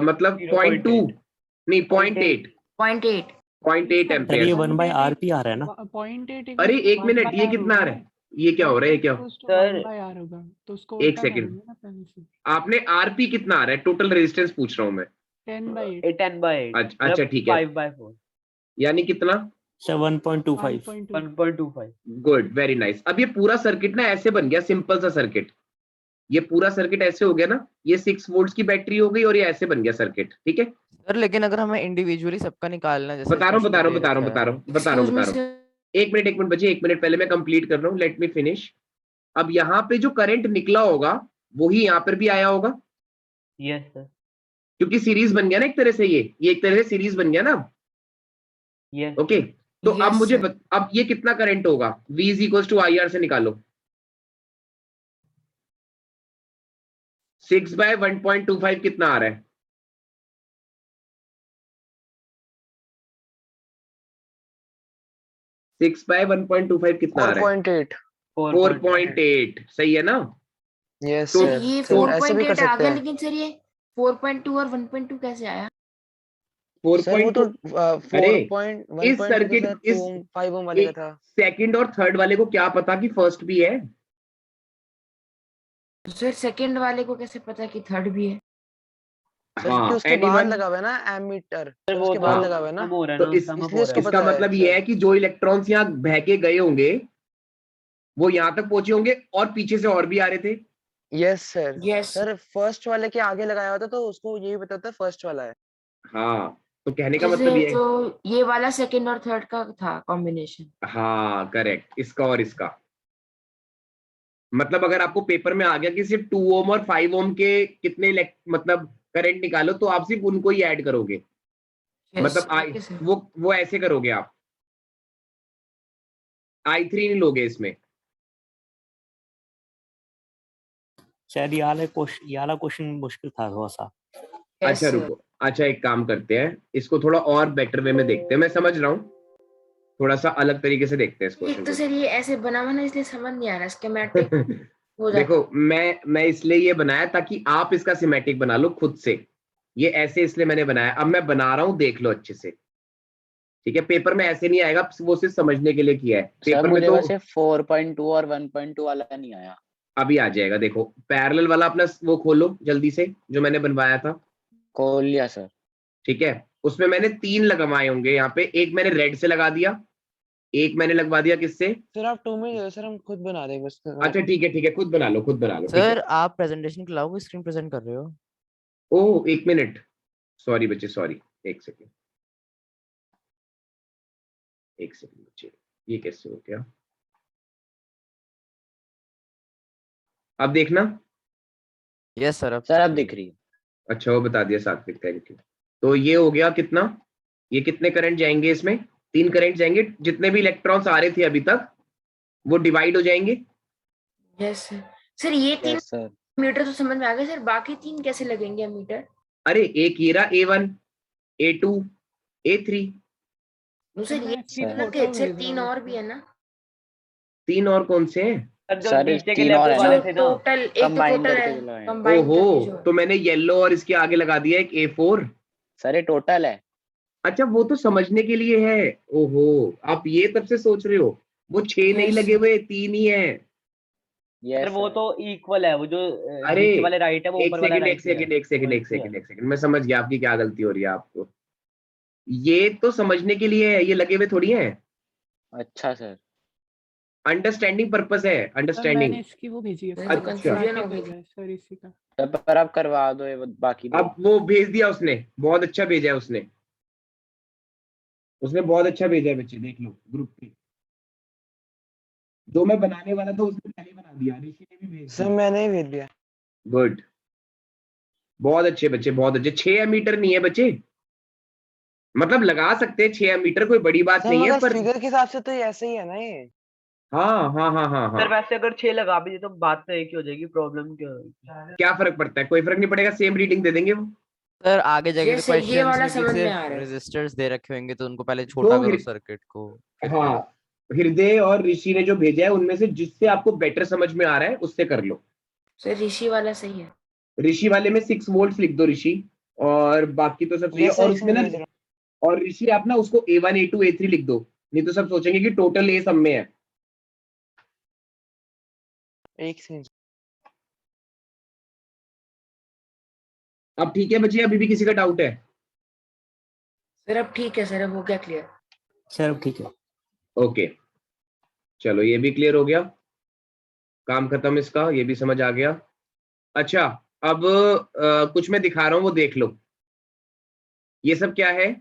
मतलब 0.2 नहीं 0.8 0.8 0.8 सर एम्पियर। ये 1/r p आ रहा है ना? 0.8 अरे एक मिनट, ये कितना आ रहा है, ये क्या हो रहा है, ये क्या? सर 1/r होगा तो उसको एक उल्टा सेकंड। करेंगे ना पहले से। आपने आरपी कितना आ रहा है, टोटल रेजिस्टेंस पूछ रहा हूँ मैं। 10/8 10/8 अच्छा ठीक है, 5/4 यानी कितना? सर 1.25। 1.25। Good, very nice. अब ये पूरा सर्किट ना ऐसे बन गया, सिंपल सा सर्किट। ये पूरा सर्किट ऐसे हो गया ना, ये 6 वोल्ट्स की बैटरी हो गई और ये ऐसे बन गया सर्किट, ठीक है। सर लेकिन अगर हमें इंडिविजुअली सबका निकालना है, जैसे बता रहा हूँ क्वेश्चन बता रहा में हूँ दे बता रहा हूँ रखा बता है। रहा हूँ बता रहा हूँ बता रहा हूँ। एक मिनट बच्चे, एक मिनट, पहले मैं कंप्लीट कर रहा हूँ, लेट मी फिनिश। अब यहाँ पे जो करंट निकला होगा वही यहाँ पर भी आया होगा, यस सर। क्योंकि सीरीज बन गया ना एक तरह से, ये एक तरह से सीरीज बन गया ना। यस ओके, तो अब Yes, मुझे sir. अब ये कितना करंट होगा, V is equal to IR से निकालो। 6/1.25 कितना आ रहा है? 6/1.25 कितना आ रहा है? 4.8। 4.8 सही है ना? यस तो सर, ये सर ऐसे भी कर 4.8 आ सकते गया, हैं लेकिन सर ये 4.2 और 1.2 कैसे आया? 4. सर। वो तो अरे 4.1.2 इस तो सर्किट, सर इस 5 ओम वाले का था। सेकंड और थर्ड वाले को क्या पता कि फर्स्ट भी है? तो सर सेकंड वाले को कैसे पता कि थर्ड भी है? सर हाँ, उसके बाद एनीवन? लगा हुआ है ना एमीटर, सर तो वो उसके तो बाद लगा हुआ है ना, कम हो रहा है तो ना, इस कम इसलिए हो उसको रहा है इसका पता है मतलब ये सर। है कि जो इलेक्ट्रॉन्स यहाँ बह के गए होंगे वो यहाँ तक पहुंचे होंगे और पीछे से और भी आ रहे थे। Yes sir. Yes sir first वाले के आगे लगाया होता तो उसको यही पता था फर्स्ट वाला है। हाँ, तो कहने का जैसे मतलब ये है। तो ये वाला सेकंड और थर्ड का था कॉम्बिनेशन। हाँ करेक्ट, इसका और इसका। मतलब अगर आपको पेपर में आ गया कि सिर्फ 2 ओम और 5 ओम के कितने मतलब करंट निकालो, तो आप सिर्फ उनको ही ऐड करोगे। मतलब ओके सर। वो ऐसे करोगे आप, I3 नहीं लोगे इसमें। शायद ये वाला क्वेश्चन मुश्किल था थोड़ा सा। अच्छा रुको, अच्छा एक काम करते हैं, इसको थोड़ा और बेटर वे में देखते हैं। मैं समझ रहा हूँ, थोड़ा सा अलग तरीके से देखते हैं इस एक क्वेश्चन तो को। सर ये ऐसे बना हुआ ना, इसलिए समझ नहीं आ रहा स्कीमेटिक हो जाता। देखो मैं इसलिए ये बनाया ताकि आप इसका सिमेटिक बना लो खुद से। ये ऐसे इसलिए मैंने बनाया, अब मैं बना रहा हूँ, देख लो अच्छे से, ठीक है। पेपर में ऐसे नहीं आएगा, वो सिर्फ समझने के लिए किया है। सर पेपर में मुझे तो वैसे 4.2 और 1.2 वाला नहीं आया। अभी आ जाएगा। देखो पैरेलल वाला अपना वो खोलो जल्दी से, जो मैंने बनवाया था। खोल लिया सर। ठीक है, उसमें मैंने 3 लगवाए होंगे यहाँ पे। एक मैंने रेड से लगा दिया, एक मैंने लगवा दिया किससे? सर आप 2 में जाओ सर, हम खुद बना देंगे बस। अच्छा ठीक है, खुद बना लो, खुद बना लो, ठीक है। सर आप प्रेजेंटेशन के अलावा स्क्रीन प्रेजेंट कर रहे हो? ओह एक मिनट, सॉरी बच्चे, सॉरी, एक सेकेंड बच्चे, ये कैसे हो गया? अब देखना। यस सर, अब सर अब दिख रही है। अच्छा वो बता दिया सात्विक, थैंक यू। तो ये हो गया कितना, ये कितने करंट जाएंगे इसमें? 3 करंट जाएंगे। जितने भी इलेक्ट्रॉन्स आ रहे थे अभी तक वो डिवाइड हो जाएंगे। Yes sir. सर ये 3 यस सर। मीटर तो समझ में आ गया सर, बाकी 3 कैसे लगेंगे मीटर? अरे एक ये रहा A1, A2, A3। No sir ये मैं अलग है सर, 3 और भी है ना। 3 और कौन से हैं? सर जो सर नीचे के 3 और लेवल है वाले ना, थे ना, टोटल एक तो कंबाइन टोटल करके है, जो लगाए हैं। कंबाइन करके ओहो, जो तो मैंने येलो और इसके आगे लगा दिया एक A4। सर ये टोटल है। अच्छा वो तो समझने के लिए है। ओहो, आप ये तब से सोच रहे हो, वो 6 नहीं Yes, लगे sir. हुए, 3 ही है। सर यस वो सर। तो इक्वल है, वो जो अरे नीचे वाले राइट है वो एक ऊपर वाला सेकंड, राइट है। एक सेकंड, मैं समझ गया आपकी क्या गलती हो रही है आपको। ये तो समझने के लिए है, ये लगे हुए थोड़ी हैं। अच्छा सर। अंडरस्टैंडिंग पर्पस है, सर अंडरस्टैंडिंग। मैंने इसकी वो भेजी है मेरे तो अच्छा। कंफ्यूजन हो गई भेजा थी। है सर इसी का। पर आप करवा दो ये बाकी दो। अब वो भेज दिया उसने, बहुत अच्छा भेजा है उसने बहुत अच्छा भेजा है बच्चे, देख लो ग्रुप पे। जो मैं बनाने वाला था उसने पहले बना दिया, ऋषि ने भी भेज सर दिया। मैंने ही भेज दिया। गुड, बहुत अच्छे बच्चे, बहुत अच्छे। 6 मीटर नहीं है बच्चे, मतलब लगा सकते हैं 6 मीटर, कोई बड़ी बात सर नहीं है, मगर पर फिगर के हिसाब से तो ये ऐसे ही है ना ये। हाँ हाँ हाँ हाँ सर हाँ, वैसे अगर 6 लगा भी दे तो बात तो एक ही हो जाएगी, प्रॉब्लम क्या होगी? क्या फर्क पड़ता है, कोई फर्क नहीं पड़ेगा, सेम रीडिंग दे देंगे वो। सर आगे जाके तो जैसे ये क्वेश्चंस वाला में भी समझ में सिर्फ आ रहा है। रेजिस्टर्स दे रखे होंगे तो उनको पहले छोटा करो सर्किट को। फिर हाँ, हृदय और ऋषि ने जो भेजा है उनमें से जिससे आपको बेटर समझ में आ रहा है उससे कर लो। सर ऋषि वाला सही है। ऋषि वाले में 6 वोल्ट लिख दो ऋषि, और बाकी तो सब सही है। ये और सर उसमें ना, भेज रहा और ऋषि आप ना उसको A1 A2 A3 लिख दो, नहीं तो सब सोचेंगे कि टोटल ए सब में है। हूँ। एक सेकंड। अब ठीक है बच्चे, अभी भी किसी का डाउट है? सर अब ठीक है सर, अब हो गया क्लियर। सर अब ठीक है। ओके, चलो ये भी क्लियर हो गया, काम खत्म इसका, ये भी समझ आ गया। अच्छा, अब कुछ मैं दिखा रहा हूँ वो देख लो। ये सब क्या है?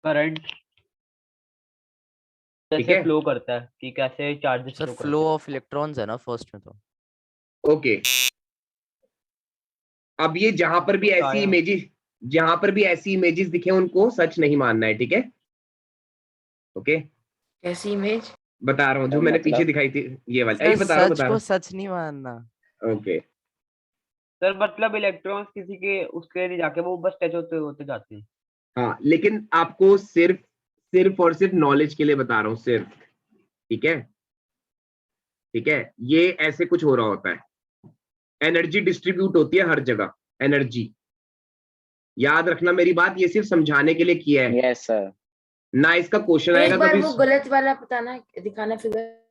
करंट ठीक कैसे है, फ्लो करता है कि कैसे चार्जेस सर फ्लो फ्लो करते ऑफ इलेक्ट्रॉन्स है ना फर्स्ट में तो। ओके। अब ये जहां पर भी ऐसी आया। इमेजेस, जहां पर भी ऐसी इमेजेस दिखे उनको सच नहीं मानना है, ठीक है? ओके, कैसी इमेज? बता रहा हूँ जो सर मैंने पीछे मतलब दिखाई थी, ये वाली, सर यही बता रहा हूँ, सच बता को रहा सच नहीं मानना। हूँ। ओके, सर मतलब इलेक्ट्रॉन्स किसी के उसके नहीं जाके वो बस टच होते होते जाते हैं। हाँ, लेकिन आपको सिर्फ सिर्फ और सिर्फ नॉलेज के लिए बता रहा हूँ, सिर्फ, ठीक है? ठीक है, ये ऐसे कुछ हो रहा होता है, एनर्जी डिस्ट्रीब्यूट होती है हर जगह, एनर्जी। याद रखना मेरी बात, ये सिर्फ समझाने के लिए किया है, यस सर। ना इसका क्वेश्चन आएगा एक बार कभी। वो गलत वाला बताना, दिखाना फिगर।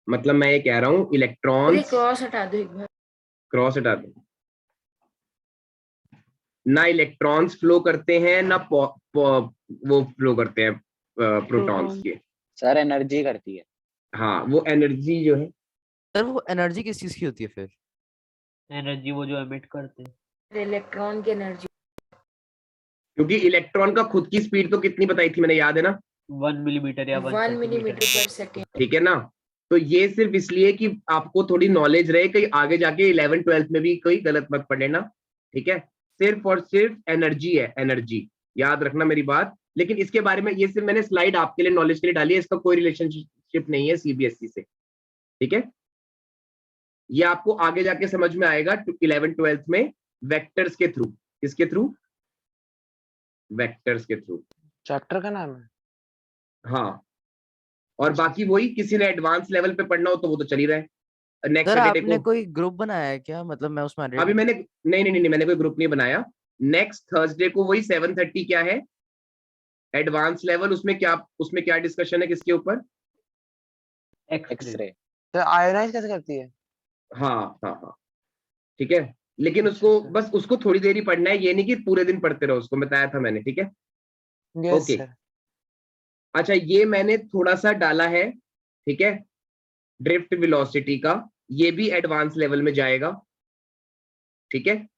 मतलब मैं ये कह रहा हूँ पूरी इलेक्ट्रॉन्स, क्रॉस हटा दो एक बार। क्रॉस हटा दो, ना इलेक्ट्रॉन्स फ्लो करते हैं ना वो फ्लो करते हैं प्रोटॉन्स प्रोटॉन। के। सर एनर्जी करती है। हाँ, वो एनर्जी जो है, सर वो एनर्जी किस चीज की होती है फिर? एनर्जी वो जो एमिट करते हैं। इलेक्ट्रॉन की एनर्जी। क्योंकि इलेक्ट्रॉन का खुद की स्पीड तो कितनी बताई थी मैंने, याद है ना? 1 मिलीमीटर या 1 1 सेंटीमीटर मिलीमीटर पर सेकेंड। ठीक है ना? तो ये सिर्फ इसलिए कि आपको थोड़ी नॉलेज रहे, कहीं आगे जाके 11 12 में भी कोई गलत मत पढ़ लेना, ठीक है? सिर्फ और सिर्फ एनर्जी है, एनर्जी, याद रखना मेरी बात। लेकिन इसके बारे में ये सिर्फ मैंने स्लाइड आपके लिए, नॉलेज के लिए डाली है, इसका कोई रिलेशनशिप नहीं है सीबीएसई से, ठीक है? ये आपको आगे जाके समझ में आएगा 11 12 में, वेक्टर्स के थ्रू। किसके थ्रू? वेक्टर्स के थ्रू। चैप्टर का नाम है। हाँ, और बाकी वही, किसी ने एडवांस लेवल पे पढ़ना हो तो वो तो चल ही रहा है। नेक्स्ट सर सैटरडे आपने को, कोई ग्रुप बनाया है क्या? मतलब मैं उसमें अभी मैंने नहीं, मैंने कोई ग्रुप नहीं बनाया। नेक्स्ट थर्सडे को वही 7:30 क्या है, एडवांस लेवल, उसमें क्या डिस्कशन है, किसके ऊपर? एक्सरे। तो आयोनाइज कैसे करती है? हाँ हाँ हाँ, ठीक है। लेकिन उसको बस उसको थोड़ी देर ही पढ़ना है, ये नहीं कि पूरे दिन पढ़ते रहो, उसको बताया था मैंने, ठीक है? Yes okay, sir. अच्छा, ये मैंने थोड़ा सा डाला है, ठीक है, ड्रिफ्ट वेलोसिटी का, ये भी एडवांस लेवल में जाएगा, ठीक है?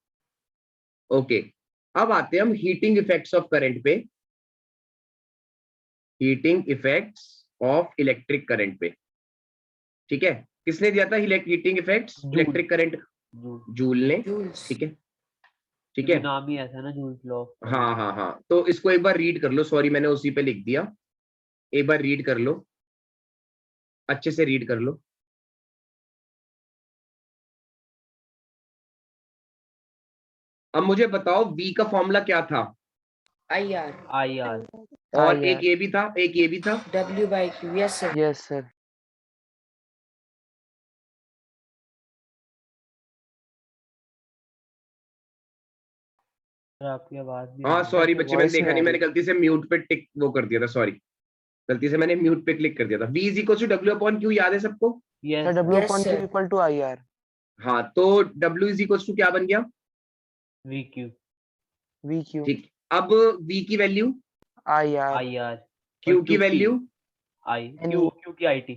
ओके, अब आते हैं हम हीटिंग इफेक्ट्स ऑफ करंट पे, heating effects of electric current पे, ठीक है? किसने दिया था heating effects electric current? Joule ने, जूल्स। ठीक है, ठीक है। नाम ही ऐसा है ना, जूल्स लॉ। हाँ हाँ हाँ, तो इसको एक बार रीड कर लो, सॉरी मैंने उसी पे लिख दिया, एक बार रीड कर लो, अच्छे से रीड कर लो। अब मुझे बताओ V का फॉर्मूला क्या था? IR। IR। और एक ये भी था, एक ये भी था। W/Q। Yes sir. Yes sir. आपकी आवाज भी हाँ सॉरी बच्चे, मैंने वॉइस देखा नहीं नहीं, आ मैंने रही। गलती से म्यूट पे टिक वो कर दिया था, सॉरी, गलती से मैंने म्यूट पे क्लिक कर दिया था। V is equal to W/Q, याद है सबको? Sir yes W Yes, upon Q sir. Equal to IR। हाँ, तो W इज इक्वल टू क्या बन गया? VQ। VQ ठीक, अब V की वैल्यू, IR। IR। Q की वैल्यू, आई क्यू क्यू की आई टी।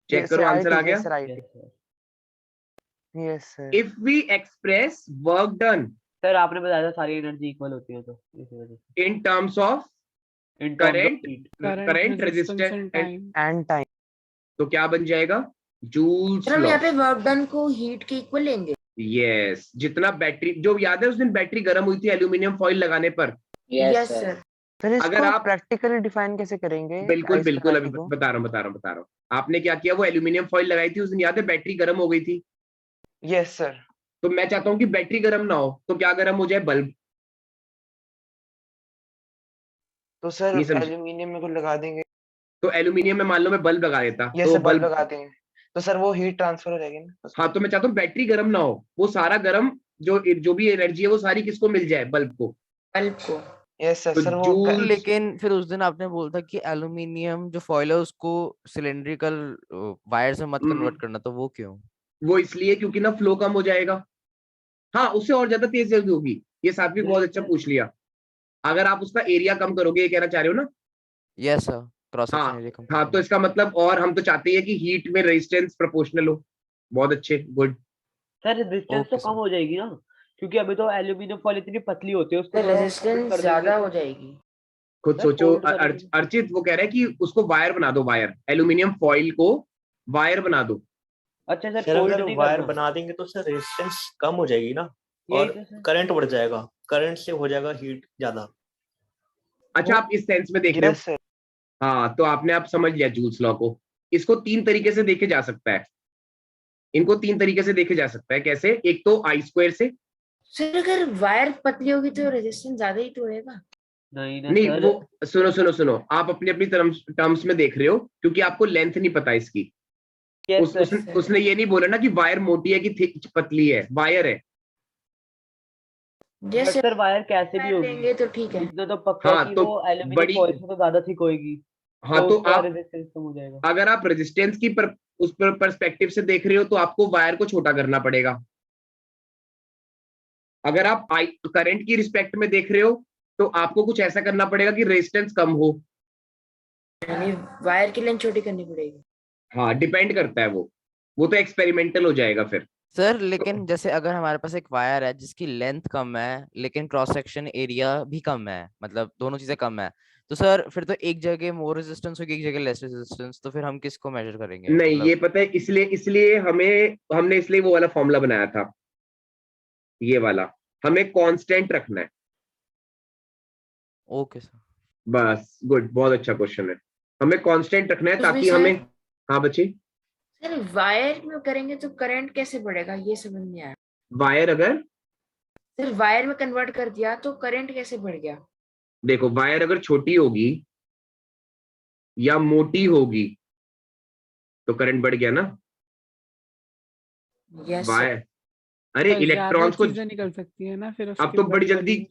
चेक करो आंसर आ गया। Yes sir. If we express work done sir आपने बताया था सारी एनर्जी इक्वल होती है, तो इस वजह से in terms of in terms of current heat current resistance resistance and time. And time. तो क्या बन जाएगा? जूल्स सर हम लॉ। यहाँ पे वर्क डन को हीट के इक्वल लेंगे। यस, जितना बैटरी, जो याद है उस दिन बैटरी गर्म हुई थी एल्यूमिनियम फॉइल लगाने पर। Yes sir. सर अगर इसको आप प्रैक्टिकली डिफाइन कैसे करेंगे? बिल्कुल ice बिल्कुल, अभी capacity को? बता रहा हूँ। आपने क्या किया, वो एल्यूमिनियम फॉइल लगाई थी उस दिन, याद है बैटरी गर्म हो गई थी। Yes sir. तो मैं चाहता हूँ कि बैटरी गर्म ना हो, तो क्या गर्म हो जाए? बल्ब। तो सर ये समझ, एल्यूमिनियम में को लगा देंगे। तो एल्यूमिनियम में मान लो मैं बल्ब लगा देता, यस तो सर, बल्ब बल्ब, लगा देंगे तो सर वो हीट ट्रांसफर हो जाएगी ना। हाँ तो मैं चाहता हूँ बैटरी गर्म ना हो, वो सारा गर्म जो भी एनर्जी है वो सारी किसको मिल जाए? बल्ब को। बल्ब को। Yes sir. तो सर वो जूल्स, लेकिन फिर उस दिन आपने बोला था कि एल्यूमिनियम जो फॉइल है उसको सिलेंड्रिकल वायर से मत कन्वर्ट करना, तो वो क्यों? वो इसलिए क्योंकि ना फ्लो कम हो जाएगा। हाँ, उससे और ज्यादा तेज जल्दी होगी। ये सात्विक बहुत अच्छा पूछ लिया। अगर आप उसका एरिया कम करोगे, ये कहना चाह रहे हो ना? यस सर, क्रॉस सेक्शन हाँ एरिया कम हाँ, तो इसका मतलब, और हम तो चाहते हैं कि हीट में रेजिस्टेंस प्रोपोर्शनल हो। बहुत अच्छे, गुड। सर रेजिस्टेंस तो ओके कम सर। हो जाएगी ना, क्योंकि अभी तो एल्यूमिनियम फॉइल इतनी पतली होती है, उसको सर थोड़ा रेजिस्टेंस fold कर ज्यादा देंगे हो तो जाएगी। खुद सर सोचो फोल्ड करेंगे तो। अर्चित, वो कह रहा है कि उसको वायर बना दो, वायर, एल्यूमिनियम फॉइल को वायर बना दो। अच्छा सर, सर फोल्ड अगर नहीं वायर करना। बना देंगे तो सर रेजिस्टेंस कम हो जाएगी ना, यही और तो सर। करंट बढ़ जाएगा, करंट से हो जाएगा हीट ज्यादा। अच्छा, आप इस सेंस में देख रहे हो? Yes sir. हाँ, तो आपने आप समझ लिया जूल्स लॉ को। इसको तीन तरीके से देखे जा सकता है, इनको तीन तरीके से देखे जा सकता है। कैसे? एक तो आई स्क्वायर से। सर अगर वायर पतली होगी तो रेजिस्टेंस ज्यादा ही तो रहेगा। नहीं ना नहीं, सर। वो सुनो, आप अपनी अपनी टर्म्स में देख रहे हो, क्योंकि आपको लेंथ नहीं पता इसकी। Yes sir. उसने ये नहीं बोला ना कि वायर मोटी है कि थिक पतली है, वायर है। बट सर वायर कैसे भी वायर होगी, लेंगे तो ठीक है। इतना तो पक्का है हाँ कि तो वो एल्यूमिनियम बड़ी, फॉइल से तो ज्यादा थिक होएगी, हाँ तो तो उसका आप, रेजिस्टेंस कम हो जाएगा। अगर आप रेजिस्टेंस की उस पर पर्सपेक्टिव से देख रहे हो तो आपको वायर को छोटा करना पड़ेगा। अगर आप करंट की रिस्पेक्ट में देख रहे हो तो आपको कुछ ऐसा करना पड़ेगा कि रेजिस्टेंस कम हो। यानी वायर की लेंथ छोटी करनी पड़ेगी। हाँ, डिपेंड करता है वो तो एक्सपेरिमेंटल हो जाएगा फिर। सर लेकिन जैसे अगर हमारे पास एक वायर है जिसकी लेंथ कम है लेकिन क्रॉस सेक्शन एरिया भी कम है, मतलब दोनों चीजें कम है, तो सर फिर तो एक जगह मोर रेजिस्टेंस होगी, एक जगह लेस रेजिस्टेंस, तो फिर हम किसको मेजर करेंगे? नहीं, मतलब ये पता है, इसलिए हमने इसलिए वो वाला फॉर्मूला बनाया था, ये वाला। हमें कांस्टेंट रखना है। Okay sir. बस, गुड, बहुत अच्छा क्वेश्चन है। हमें कांस्टेंट रखना है उसमें ताकि सर- हमें, हाँ बच्चे, सर वायर में करेंगे तो करंट कैसे बढ़ेगा, ये समझ नहीं आया। वायर अगर, सर वायर में कन्वर्ट कर दिया तो करंट कैसे बढ़ गया? देखो वायर अगर छोटी होगी या मोटी होगी तो करंट बढ़ गया ना। यस वायर, अरे सर ज्यादा इलेक्ट्रॉन्स को, चीजें निकल सकती है ना, फिर अब उसके तो बाद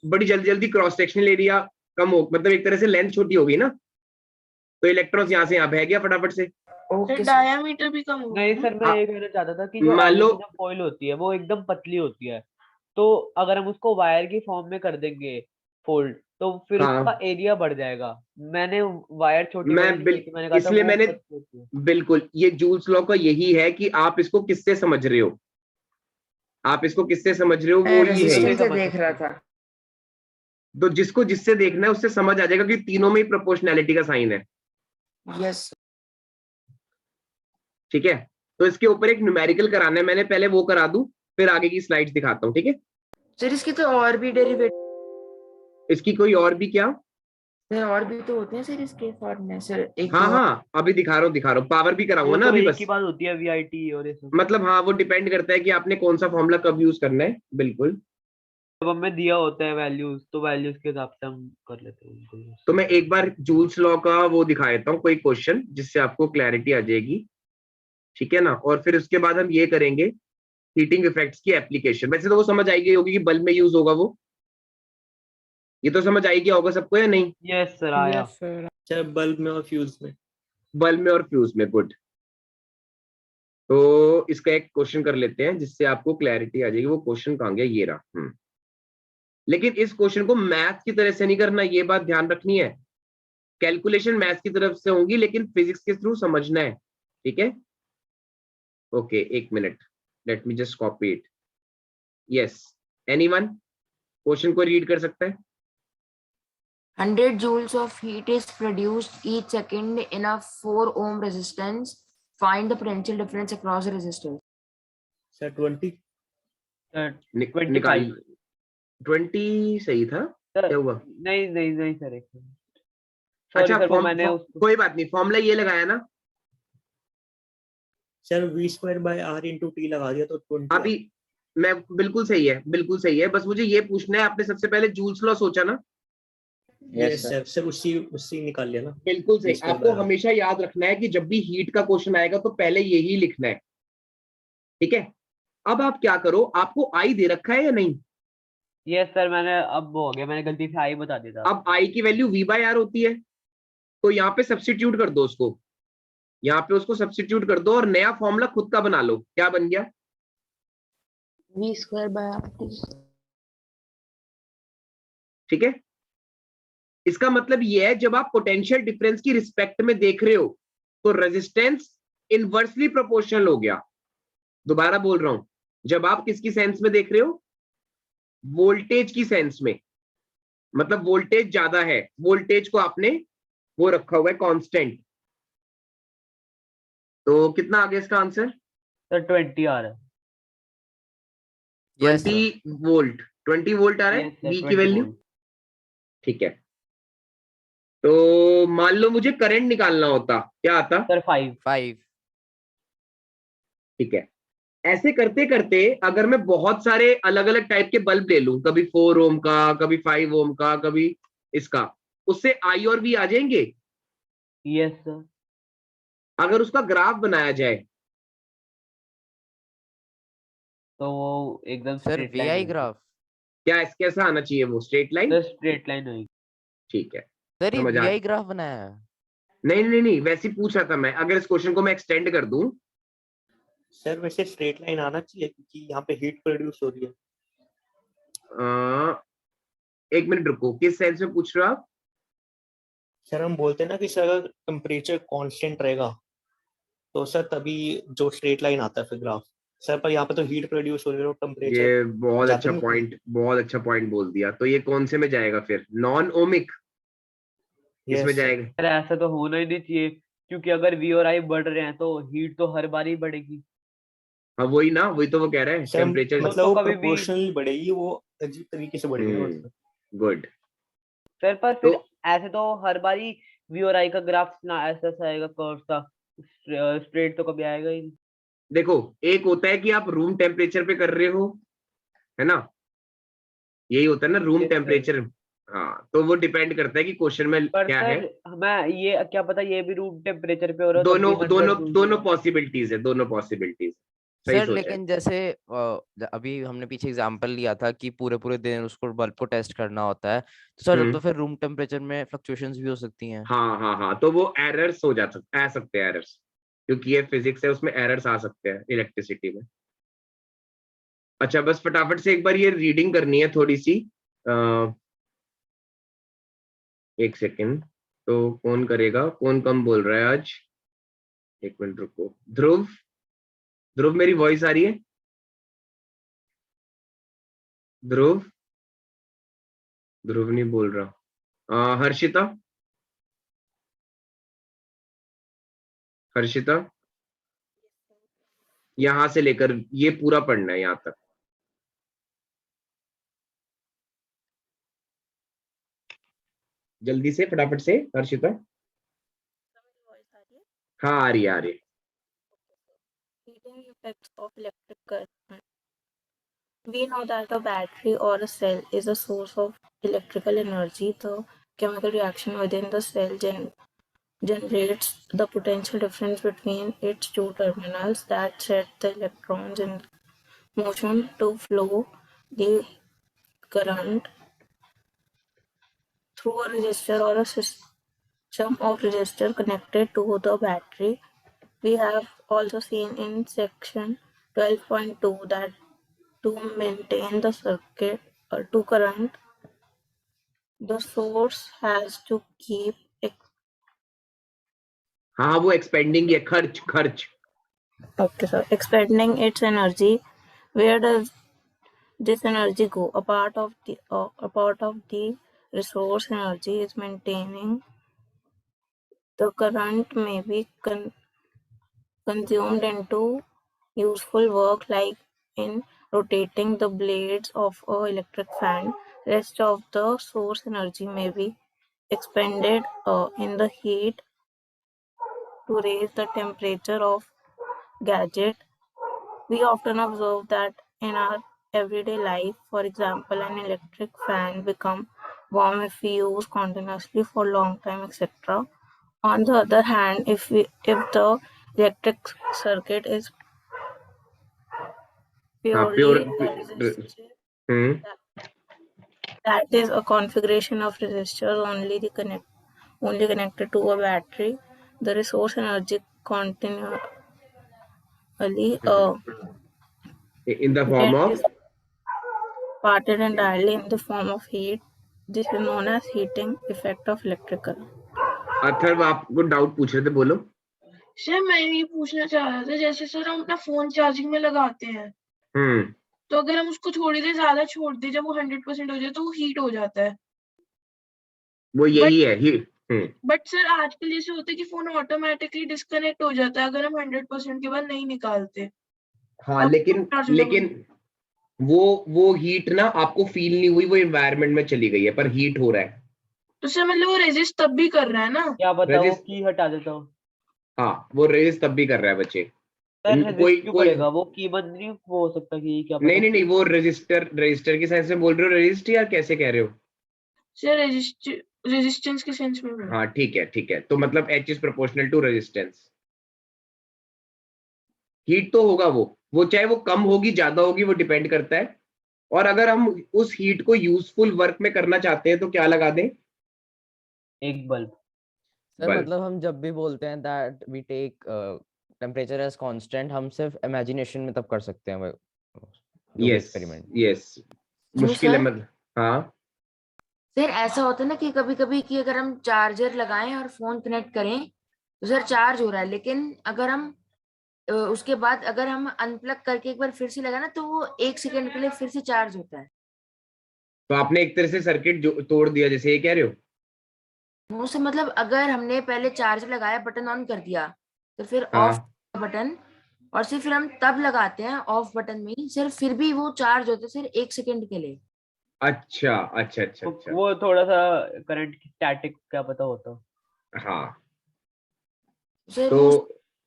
बड़ी जल्दी क्रॉस सेक्शनल एरिया कम हो, मतलब एक तरह से लेंथ छोटी होगी ना, तो इलेक्ट्रॉन्स यहाँ से यहाँ बह गया फटाफट से। Okay sir. डायामीटर भी कम होगा नहीं ना? सर, मैं हाँ, ये कहना चाहता था कि जो मान लो, एल्यूमिनियम फॉइल होती है वो एकदम पतली होती है, तो अगर हम उसको वायर की फॉर्म में कर देंगे फोल्ड, तो फिर उसका हाँ, एरिया बढ़ जाएगा। मैंने वायर छोटी मैं वाली नहीं देखी, मैंने कहा था इसलिए वो मैंने, पतली होती है। बिल्कुल, ये जूल्स लॉ का यही है कि आप इसको किससे समझ रहे हो, आप इसको किससे समझ रहे हो, मैं वो ही है। रेजिस्टेंस से समझ देख रहा सकते था। तो जिसको जिससे देखना है उससे समझ आ जाएगा कि तीनों में ही प्रोपोर्शनैलिटी का साइन है। यस। ठीक है, तो इसके ऊपर एक न्यूमेरिकल कराना है, मैंने पहले वो करा दूं, फिर आगे की स्लाइड्स दिखाता हूँ। ठीक है, सर इसके तो और भी डेरिवेटिव, इसकी कोई और भी क्या? सर और भी तो होते हैं सर इसके फॉर्मूले। सर एक हाँ दो हाँ, अभी दिखा रहा हूँ, पावर भी कराऊंगा वो ना तो अभी एक बस। ही बात होती है, वीआईटी और ये सब। मतलब हाँ, वो डिपेंड करता है कि आपने कौन सा फॉर्मूला कब यूज करना है। बिल्कुल, जब हमें दिया होता है वैल्यूज, तो वैल्यूज के हिसाब से हम कर लेते हैं उनको use। तो मैं एक बार जूल्स लॉ का वो दिखा देता हूँ, कोई क्वेश्चन जिससे आपको क्लैरिटी आ जाएगी। ठीक है ना, और फिर उसके बाद हम ये करेंगे हीटिंग इफेक्ट्स की एप्लीकेशन। वैसे तो वो समझ आई गई होगी कि बल्ब में यूज होगा वो, ये तो समझ आई गया होगा सबको या नहीं? यस सर, आया। Yes sir. चाहे बल्ब में और फ्यूज में। बल्ब में और फ्यूज में, गुड। तो इसका एक क्वेश्चन कर लेते हैं जिससे आपको क्लैरिटी आ जाएगी। वो क्वेश्चन कहाँ गया, ये रहा। लेकिन इस क्वेश्चन को मैथ की तरह से नहीं करना, ये बात ध्यान रखनी है। कैलकुलेशन मैथ्स की तरफ से होंगी लेकिन फिजिक्स के थ्रू समझना है, ठीक है? ओके, एक minute, let me just copy it. Yes, anyone question को रीड कर सकता है? 100 joules of heat is produced each second in a 4 ohm resistance. Find the potential difference across the resistors. Sir 20 निकाल. 20 सही था, क्या हुआ? नहीं नहीं नहीं सर, एक सॉरी अच्छा, सर, वो मैंने उसको कोई बात नहीं, फॉर्मूला ये लगाया ना सर v²/r × t लगा दिया तो 20 अभी. मैं बिल्कुल सही है, बिल्कुल सही है. बस मुझे ये पूछना है, आपने सबसे पहले जूल्स लॉ सोचा ना? Yes sir. सर उसी निकाल लिया ना. बिल्कुल सही. v²/r. आपको हमेशा याद रखना है कि जब भी हीट का क्वेश्चन आएगा तो पहले यही लिखना है, ठीक है? अब आप क्या करो, आपको आई दे रखा है या नहीं? यस सर, मैंने अब हो गया, मैंने गलती से आई बता दिया था. अब आई की वैल्यू v/r होती है, तो यहाँ पे सब्स्टिट्यूट कर दो उसको, यहाँ पे उसको सब्स्टिट्यूट कर दो और नया फॉर्मूला खुद का बना लो. क्या बन गया? v²/r. ठीक है? इसका मतलब ये है, जब आप पोटेंशियल डिफरेंस की रिस्पेक्ट में देख रहे हो तो रेजिस्टेंस इनवर्सली प्रोपोर्शनल हो गया. दोबारा बोल रहा हूं, जब आप किसकी सेंस में देख रहे हो? वोल्टेज की सेंस में. मतलब वोल्टेज ज्यादा है, वोल्टेज को आपने वो रखा हुआ है कांस्टेंट. तो कितना आ गया इसका आंसर? सर 20 आ रहा है. 20 वोल्ट. 20 वोल्ट आ रहा है Yes, sir, V की 20 वैल्यू. volt. ठीक है, तो मान लो मुझे करंट निकालना होता, क्या आता? सर 5. ठीक है. ऐसे करते करते अगर मैं बहुत सारे अलग अलग टाइप के बल्ब ले लूं, कभी 4 ओम का, कभी 5 ओम का, कभी इसका, उससे आई और वी आ जाएंगे. Yes sir. अगर उसका ग्राफ बनाया जाए तो वो एकदम sir straight line VI graph. क्या कैसा आना चाहिए? वो straight line. Sir straight line होगी. ठीक है, सर ये समझ आ. वीआई ग्राफ बनाया है. नहीं नहीं नहीं, वैसे ही पूछ रहा था मैं. अगर इस क्वेश्चन को मैं एक्सटेंड कर दूं, सर वैसे स्ट्रेट लाइन आना चाहिए क्योंकि यहाँ पे हीट प्रोड्यूस हो रही है. एक मिनट रुको, किस सेंस में पूछ रहे हो आप? सर हम बोलते हैं ना कि सर अगर टेम्परेचर कांस्टेंट रहेगा तो सर तभी जो स्ट्रेट लाइन आता है फिर ग्राफ. सर पर यहाँ पे तो हीट प्रोड्यूस हो रही है और टेम्परेचर. ये बहुत अच्छा पॉइंट, बहुत अच्छा पॉइंट बोल दिया. तो ये कौन से में जाएगा फिर? नॉन ओमिक इसमें जाएगा? सर ऐसा तो होना ही नहीं चाहिए, क्योंकि अगर वी और आई बढ़ रहे हैं तो हीट तो हर बार ही बढ़ेगी. हाँ वही ना, वही तो वो कह रहे हैं. टेम्परेचर मतलब वो कभी भी प्रोपोर्शनली बढ़ेगी, वो अजीब तरीके से बढ़ेगी. गुड. सर पर फिर ऐसे तो हर बार ही वी और आई का ग्राफ ना ऐसा आएगा, कर्व सा. स्ट्रेट तो कभी आएगा ही नहीं. देखो, एक होता है कि आप रूम टेम्परेचर पे कर रहे हो, है ना? यही होता है ना रूम टेम्परेचर. हाँ, तो वो डिपेंड करता है कि क्वेश्चन में पर क्या है. सर मैं ये क्या पता ये भी रूम टेम्परेचर पे हो रहा है. दोनों पॉसिबिलिटीज है, दोनों पॉसिबिलिटीज. सर लेकिन जैसे अभी हमने पीछे एग्जांपल लिया था कि पूरे पूरे दिन उसको बल्ब को टेस्ट करना होता है, तो सर तो फिर रूम टेम्परेचर में फ्लक्चुएशंस भी हो सकती हैं. हाँ हाँ हाँ, तो वो एरर्स हो आ सकते हैं एरर्स, क्योंकि ये फिजिक्स है, उसमें एरर्स आ सकते हैं इलेक्ट्रिसिटी में. अच्छा, बस फटाफट से एक बार ये रीडिंग करनी है थोड़ी सी. एक सेकेंड, तो कौन करेगा? कौन कम बोल रहा है आज? एक मिनट रुको. ध्रुव, ध्रुव मेरी वॉइस आ रही है? ध्रुव, ध्रुव नहीं बोल रहा. हर्षिता, हर्षिता, यहां से लेकर ये पूरा पढ़ना है यहां तक. जल्दी से, फटाफट से हर्षिता. हाँ आ रही है, आ रही है. Heating effects of electric current. We know that a battery or a cell is a source of electrical energy. The chemical reaction within the cell generates the potential difference between its two terminals that set the electrons in motion to flow the current through a resistor or a system of resistors connected to the battery. We have also seen in section 12.2 that to maintain the circuit to current, the source has to keep हाँ वो expanding है, खर्च खर्च। Okay, sir. Expending its energy. Where does this energy go? A part of the resource energy is maintaining the current may be consumed into useful work like in rotating the blades of a electric fan. Rest of the source energy may be expended in the heat to raise the temperature of gadget. We often observe that in our everyday life. For example, an electric fan become warm if we use continuously for long time, etc. On the other hand, if the electric circuit is हाँ pure. purely a resistor, that is a configuration of resistors only connected to a battery, the resource energy continually in the form of parted entirely in the form of heat. This is known as heating effect of electrical. Atharva आपको doubt पूछ रहे थे, बोलो। Sir मैं ये पूछना चाह रहा था, जैसे सर हम अपना फोन चार्जिंग में लगाते हैं, तो अगर हम उसको थोड़ी देर ज्यादा छोड़ दें, जब वो 100% हो जाए तो वो हीट हो जाता है। वो यही है हीट। बट सर आजकल जैसे होता है कि फोन ऑटोमेटिकली डिस्कनेक्ट हो जाता है अगर हम 100% के बाद नहीं निकालते। हाँ लेकिन वो हीट ना आपको फील नहीं हुई, वो एनवायरनमेंट में चली गई है, पर हीट हो रहा है। तो सर मतलब वो रेजिस्ट तब भी कर रहा है ना? क्या पता वो की हटा देता हो। हाँ वो रेजिस्ट तब भी कर रहा है बच्चे। कोई करेगा वो की बंद नहीं हो सकता कि क्या पता। नहीं वो रजिस्टर की सेंस में बोल रहे हो, रजिस्ट या कैसे कह रहे हो? सर रेजिस्टेंस के सेंस में। हाँ ठीक है, तो मतलब H is proportional to resistance. Heat तो होगा वो चाहे वो कम होगी ज्यादा होगी, वो डिपेंड करता है। और अगर हम उस हीट को यूजफुल वर्क में करना चाहते हैं तो क्या लगा दें? एक बल्ब। सर मतलब हम जब भी बोलते हैं that we take temperature as constant, हम सिर्फ इमेजिनेशन में तब कर सकते हैं वो यस मुश्किल है मतलब। हाँ सर ऐसा होता है ना कि कभी कभी कि अगर हम चार्जर लगाएं और फोन कनेक्ट करें तो सर चार्ज हो रहा है, लेकिन अगर हम उसके बाद अगर हम अनप्लग करके एक बार फिर से लगाना तो वो 1 सेकंड के लिए फिर से चार्ज होता है। तो आपने एक तरह से सर्किट तोड़ दिया, जैसे ये कह रहे हो? वो से मतलब अगर हमने पहले चार्ज लगाया, बटन ऑन कर दिया, तो फिर ऑफ बटन, और सिर्फ फिर हम तब लगाते हैं ऑफ बटन में ही, सिर्फ फिर भी वो चार्ज होता है सिर्फ 1 सेकंड के लिए। अच्छा। वो थोड़ा सा करंट स्टैटिक क्या पता होता। हाँ सर तो वो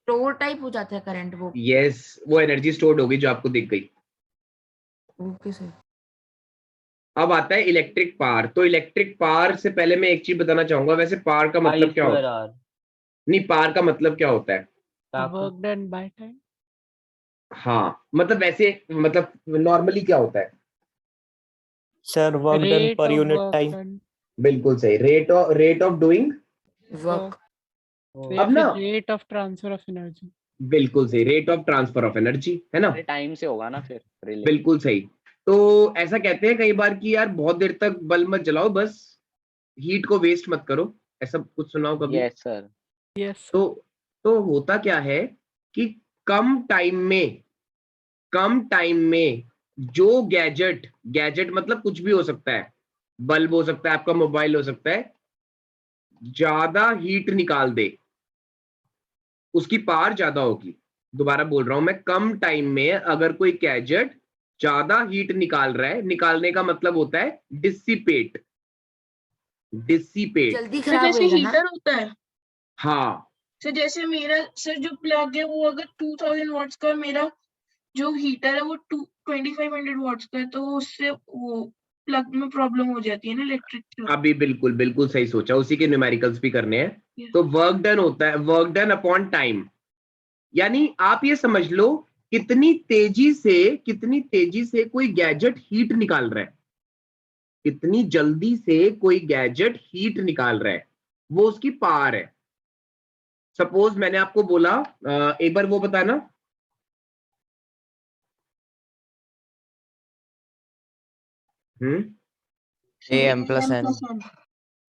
स्टोर टाइप हो जाता है करंट वो। यस वो एनर्जी स्टोर्ड होगी जो आपको दिख गई। Okay sir. अब आता है इलेक्ट्रिक पावर। तो इलेक्ट्रिक पावर से पहले मैं एक चीज बताना चाहूंगा, वैसे पावर का मतलब क्या होता है? नहीं पावर का मतलब क्या होता है? Work done by time. हाँ मतलब वैसे मतलब नॉर्मली क्या होता है? Sir work done per unit time. बिल्कुल सही, रेट ऑफ डूइंग वर्क। अब ना rate of transfer of energy. बिल्कुल सही, rate of transfer of energy है ना? टाइम से होगा ना फिर। बिल्कुल सही। तो ऐसा कहते हैं कई बार कि यार बहुत देर तक बल्ब मत जलाओ, बस हीट को वेस्ट मत करो, ऐसा कुछ सुनाओ कभी? Yes sir. यस। तो होता क्या है कि कम टाइम में जो गैजेट मतलब कुछ भी हो सकता है, बल्ब हो सकता है, आपका मोबाइल हो सकता है, ज्यादा हीट निकाल दे, उसकी पावर ज्यादा होगी। दोबारा बोल रहा हूं मैं, कम टाइम में अगर कोई गैजेट ज्यादा हीट निकाल रहा है, निकालने का मतलब होता है डिसिपेट। जल्दी खराब जैसे होएगा ना? हीटर होता है। हाँ सर जैसे मेरा सर जो प्लग है वो अगर 2000 वाट्स का, मेरा जो हीटर है वो 2500 वाट्स का है, तो उससे वो प्लग में प्रॉब्लम हो जाती है ना इलेक्ट्रिक। अभी बिल्कुल सही सोचा, उसी के न्यूमेरिकल्स भी करने हैं। तो वर्क डन होता है वर्क डन अपॉन टाइम, यानी आप ये समझ लो कितनी तेजी से कोई गैजेट हीट निकाल रहा है, कितनी जल्दी से कोई गैजेट हीट निकाल रहा है, वो उसकी पावर है। सपोज मैंने आपको बोला एक बार वो बताना, AM + N।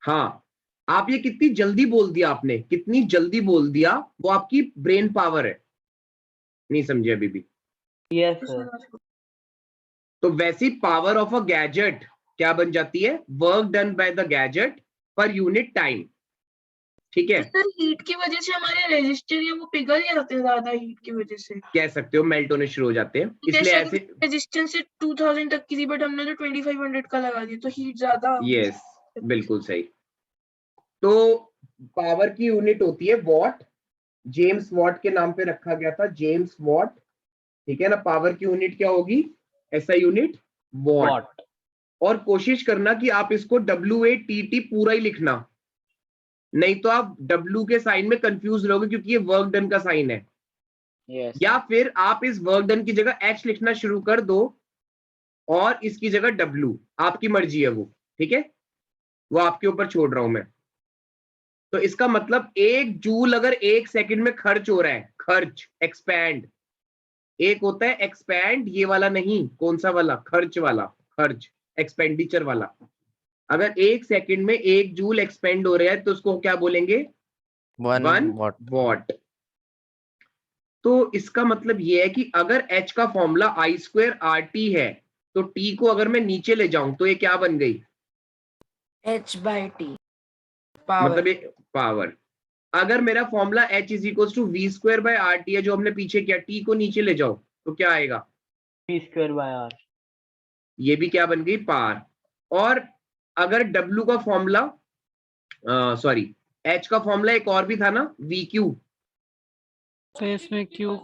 हाँ आप ये कितनी जल्दी बोल दिया आपने, कितनी जल्दी बोल दिया, वो आपकी ब्रेन पावर है। नहीं समझे अभी भी? Yes sir. तो वैसी पावर ऑफ अ गैजेट क्या बन जाती है? Work done by the gadget per unit time. ठीक है, सर हीट की वजह से हमारे रेजिस्टर ये वो पिघल जाते हैं ज्यादा हीट की वजह से। कह सकते हो मेल्ट होने शुरू हो जाते हैं, इसलिए जैसे ऐसे। रेजिस्टेंस 2000 तक की थी बट हमने तो 2500 का लगा दिया तो हीट ज्यादा आ गई। यस, बिल्कुल सही। तो पावर की यूनिट होती है वॉट, जेम्स वॉट के नाम पे रखा गया था, जेम्स वॉट। ठीक है ना, पावर की यूनिट क्या होगी? ऐसा यूनिट वॉट। और कोशिश करना कि आप इसको WATT पूरा ही लिखना, नहीं तो आप W के साइन में कंफ्यूज रहोगे क्योंकि ये वर्क डन का साइन है। यस या फिर आप इस वर्क डन की जगह H लिखना शुरू कर दो और इसकी जगह W, आपकी मर्जी है वो। ठीक है, वो आपके ऊपर छोड़ रहा हूं मैं। तो इसका मतलब 1 जूल अगर 1 सेकंड में खर्च हो रहा है, खर्च एक्सपैंड, एक होता है एक्सपैंड ये वाला नहीं, कौन सा वाला? खर्च वाला, खर्च एक्सपेंडिचर वाला। अगर 1 सेकंड में 1 जूल एक्सपेंड हो रहा है तो उसको क्या बोलेंगे? 1 वॉट। तो इसका मतलब ये है कि अगर H का फॉर्मूला I²RT है तो T को अगर मैं नीचे ले जाऊं तो ये क्या बन गई? H/T power. मतलब ये पावर। अगर मेरा फॉर्मूला H = V²/RT है जो हमने पीछे किया, T को नीचे ले जाओ तो क्या आएगा? P²/R। ये भी क्या बन गई? पावर। और अगर W का फॉर्मूला सॉरी H का फॉर्मूला एक और भी था ना, VQ। तो इसमें Q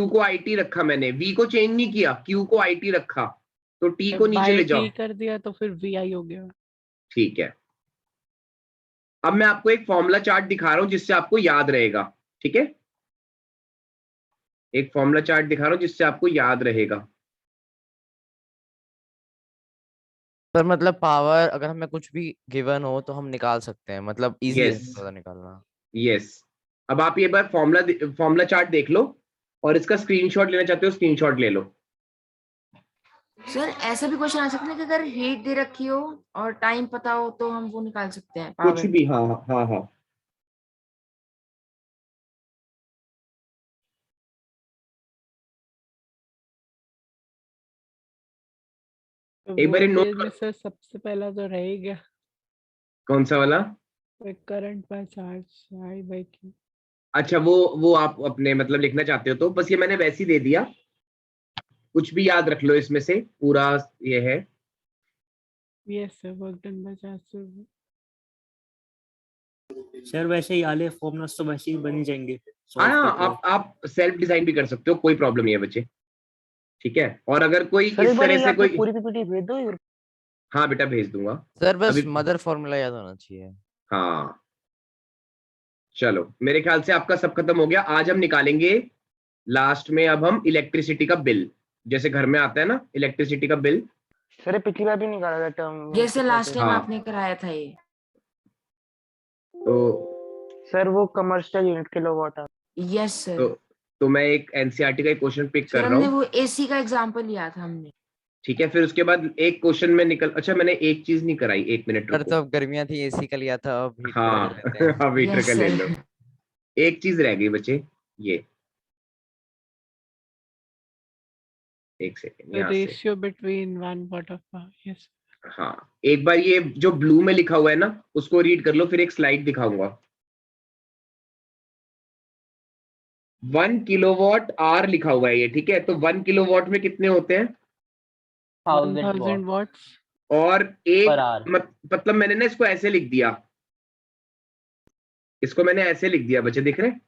को IT रखा मैंने, V को चेंज नहीं किया, Q को IT रखा, तो T को नीचे ले जाओ। कर दिया तो फिर VI हो गया। ठीक है, अब मैं आपको एक फॉर्मूला चार्ट दिखा रहा हूं जिससे आपको याद रहेगा। ठीक है, एक फॉर्मूला चार्ट दिखा रहा हूं जिससे आपको याद रहेगा। सर मतलब पावर अगर हमें कुछ भी गिवन हो तो हम निकाल सकते हैं, मतलब इजी है यस पता निकालना। यस। अब आप ये बार फॉर्मूला चार्ट देख लो और इसका स्क्रीनशॉट लेना चाहते हो स्क्रीनशॉट ले लो। सर ऐसा भी क्वेश्चन आ सकता है कि अगर हीट दे रखी हो और टाइम पता हो तो हम वो निकाल सकते हैं कुछ पावर। भी, हाँ हाँ हाँ। एक बार नोट वोल्टेज में सर सबसे पहला तो रह ही गया कौन सा वाला? Current by charge I/Q। अच्छा, वो आप अपने मतलब लिखना चाहते हो तो बस ये मैंने वैसे ही दे दिया, कुछ भी याद रख लो इसमें से, पूरा ये है। Yes sir, work done by charge. Sir वैसे ही आले फॉर्मूलास तो वैसे ही बन जाएंगे। हाँ, आप सेल्फ डिजाइन भी कर सकते हो, कोई प्रॉब्लम नहीं है बच्चे। ठीक है, और अगर कोई इस तरह से कोई पूरी पीपीटी भेज दो। हाँ बेटा भेज दूंगा सर बस अभी। मदर फॉर्मूला याद होना चाहिए। हाँ चलो, मेरे ख्याल से आपका सब खत्म हो गया। आज हम निकालेंगे लास्ट में, अब हम इलेक्ट्रिसिटी का बिल, जैसे घर में आता है ना इलेक्ट्रिसिटी का बिल। सर पिछली बार भी निकाला था टर्म। जैसे लास्ट टाइम हाँ। आपने कराया था ये। तो सर वो commercial unit kilowatt hour. Yes sir. तो मैं एक NCERT का एक क्वेश्चन पिक सर कर रहा हमने हूँ। वो AC का एग्जांपल लिया था हमने। ठीक है, फिर उसके बाद एक क्वेश्चन में अच्छा मैंने एक चीज नहीं कराई, 1 मिनट सर रुको। तो अब गर्मियां थी एसी का लिया था, अब हीटर का हाँ कर लेते हैं। अब हीटर Yes, का ले sir. लो। एक चीज रह गई बच्चे, ये एक सेकेंड यहाँ से। Ratio between 1 watt of power। Yes. हाँ, एक बार ये जो ब्लू में लिखा हुआ है ना उसको रीड कर लो, फिर एक स्लाइड दिखाऊंगा। 1 किलोवाट आवर लिखा हुआ है ये, ठीक है? तो 1 किलोवाट में कितने होते हैं? 1000 watts और एक पर आवर। मतलब मैंने ना इसको ऐसे लिख दिया, इसको मैंने ऐसे लिख दिया, बच्चे दिख रहे हैं?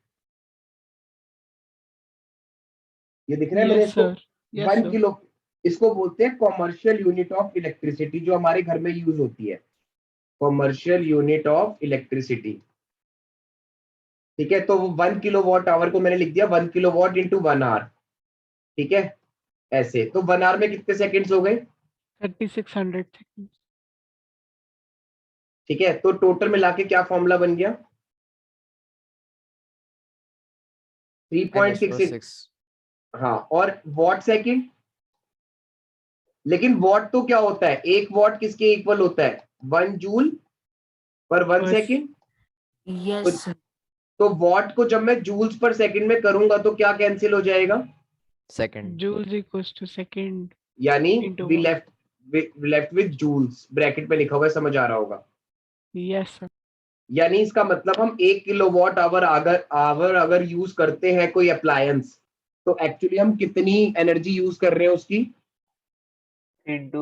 ये दिख रहा है मेरे यस इसको? सर। 1 किलो, इसको बोलते हैं कॉमर्शियल यूनिट ऑफ इलेक्ट्रिसिटी, जो हमारे घर में यूज होती है, कॉमर्शियल यूनिट ऑफ इलेक्ट्रिसिटी। ठीक है, तो वो 1 किलोवाट आवर को मैंने लिख दिया 1 किलोवाट इंटू 1 आवर। ठीक है, ऐसे तो 1 आवर में कितने सेकंड्स हो गए? 3600 seconds। ठीक है, तो टोटल मिला के क्या फॉर्मूला बन गया? 3.66। हाँ, और वॉट सेकंड, लेकिन वॉट तो क्या होता है? 1 वॉट किसके इक्वल होता है? 1 जूल पर 1 बस। सेकेंड। Yes sir. तो वॉट को जब मैं जूल्स पर सेकंड में करूंगा तो क्या कैंसिल हो जाएगा? Second. Joules equals to second यानी into V watt. Left with joules, bracket में लिखा हुआ है, समझ आ रहा होगा? Yes sir. यानी इसका मतलब हम 1 किलोवाट अगर यूज करते हैं कोई अप्लायंस, तो एक्चुअली हम कितनी एनर्जी यूज कर रहे हैं उसकी? into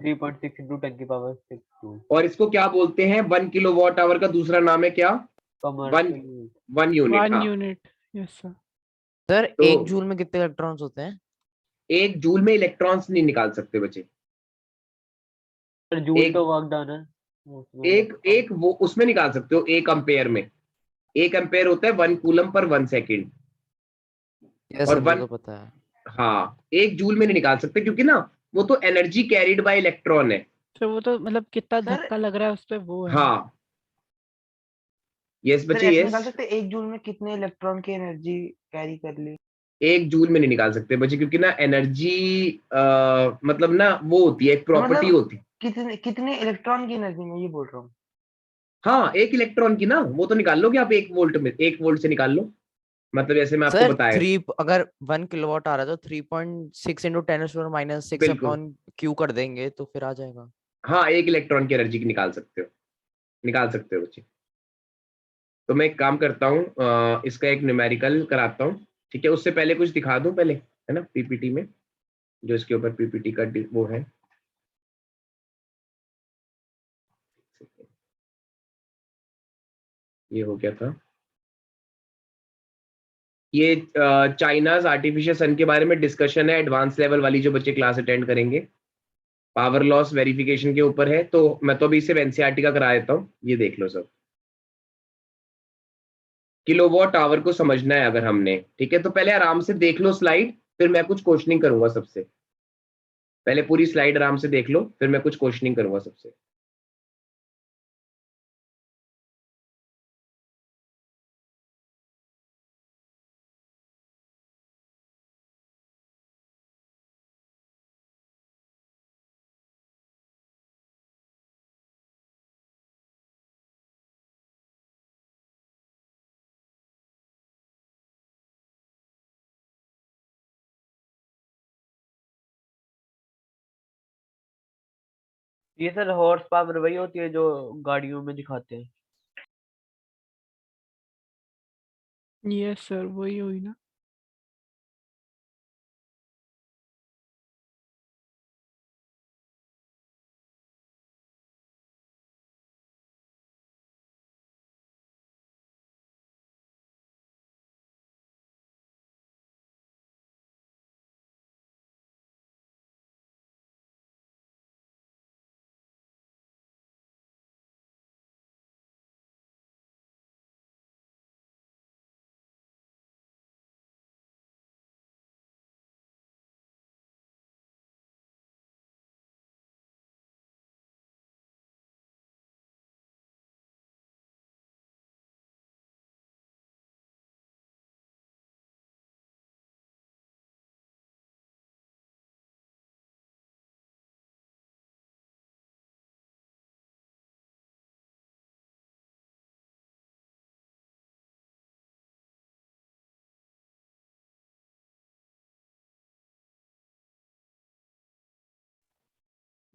3.6 into 10 की पावर 6 जूल। और इसको क्या बोलते हैं? 1 किलोवाट आवर का दूसरा नाम है क्या? Commercial 1 unit. 1 हाँ, यूनिट। Yes sir. सर तो 1 जूल में कितने इलेक्ट्रॉन्स होते हैं? 1 जूल में इलेक्ट्रॉन्स नहीं निकाल सकते बच्चे। सर जूल एक तो वर्क डन है उसमें। एक वो उसमें निकाल सकते हो, 1 एम्पेयर में। 1 एम्पेयर होता है 1 कूलम पर 1 सेकेंड। यस और सर, वो 1, तो पता है। हाँ, 1 जूल में नहीं निकाल सकते क्योंकि ना वो तो एनर्जी कैरिड बाय इलेक्ट्रॉन है। तो वो तो मतलब कितना सर धक्का लग रहा है उस पे वो है। हाँ, यस सर बच्चे, ऐसे यस। निकाल सकते 1 जूल में कितने इलेक्ट्रॉन की एनर्जी कैरी कर ली? 1 जूल में नहीं निकाल सकते बच्चे, क्योंकि ना एनर्जी मतलब ना वो होती है, एक प्रॉपर्टी मतलब होती है। कितने कितने इलेक्ट्रॉन की एनर्जी मैं ये बोल रहा हूँ। हाँ, 1 इलेक्ट्रॉन की ना, वो तो निकाल लोगे आप 1 वोल्ट में, 1 वोल्ट से निकाल लो। मतलब जैसे मैं आपको सर बताया। 3 अगर 1 किलोवाट आ रहा है तो 3.6 into 10⁻⁻6 बिल्कुल, अपॉन क्यू कर देंगे तो फिर आ जाएगा। हाँ, 1 इलेक्ट्रॉन की एनर्जी की निकाल सकते हो, निकाल सकते हो बच्चे। तो मैं एक काम करता हूँ, इसका एक न्यूमेरिकल कराता हूँ, ठीक है? उससे पहले कुछ दिखा दूं पहले, है ना, पीपीटी में, जो इसके ऊपर पीपीटी का वो है। ये हो गया था। ये चाइनाज आर्टिफिशियल सन के बारे में डिस्कशन है, एडवांस लेवल वाली, जो बच्चे क्लास अटेंड करेंगे। पावर लॉस वेरिफिकेशन के ऊपर है, तो मैं तो अभी सिर्फ एनसीईआरटी का करा देता हूँ, ये देख लो सब। किलोवाट आवर को समझना है अगर हमने, ठीक है? तो पहले आराम से देख लो स्लाइड, फिर मैं कुछ क्वेश्चनिंग करूंगा सबसे। पहले पूरी स्लाइड आराम से देख लो, फिर मैं कुछ क्वेश्चनिंग करूंगा सबसे। ये सर हॉर्स पावर वही होती है जो गाड़ियों में दिखाते हैं। यस सर, वही हुई ना।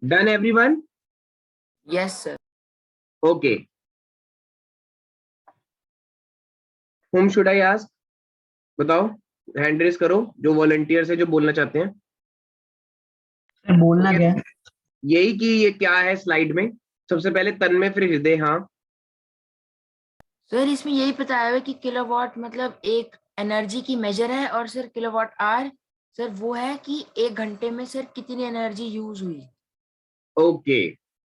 Done everyone? Yes sir. Okay, whom should I ask? बताओ, हैंड रेज करो जो वॉलंटियर्स है, जो बोलना चाहते हैं। सर बोलना क्या है? यही कि ये क्या है स्लाइड में। सबसे पहले तन्मय, फिर हृदय। हाँ, सर इसमें यही बताया हुआ है कि किलोवाट मतलब एक एनर्जी की मेजर है, और सर किलोवाट आवर सर वो है कि 1 घंटे में सर कितनी एनर्जी यूज हुई। ओके।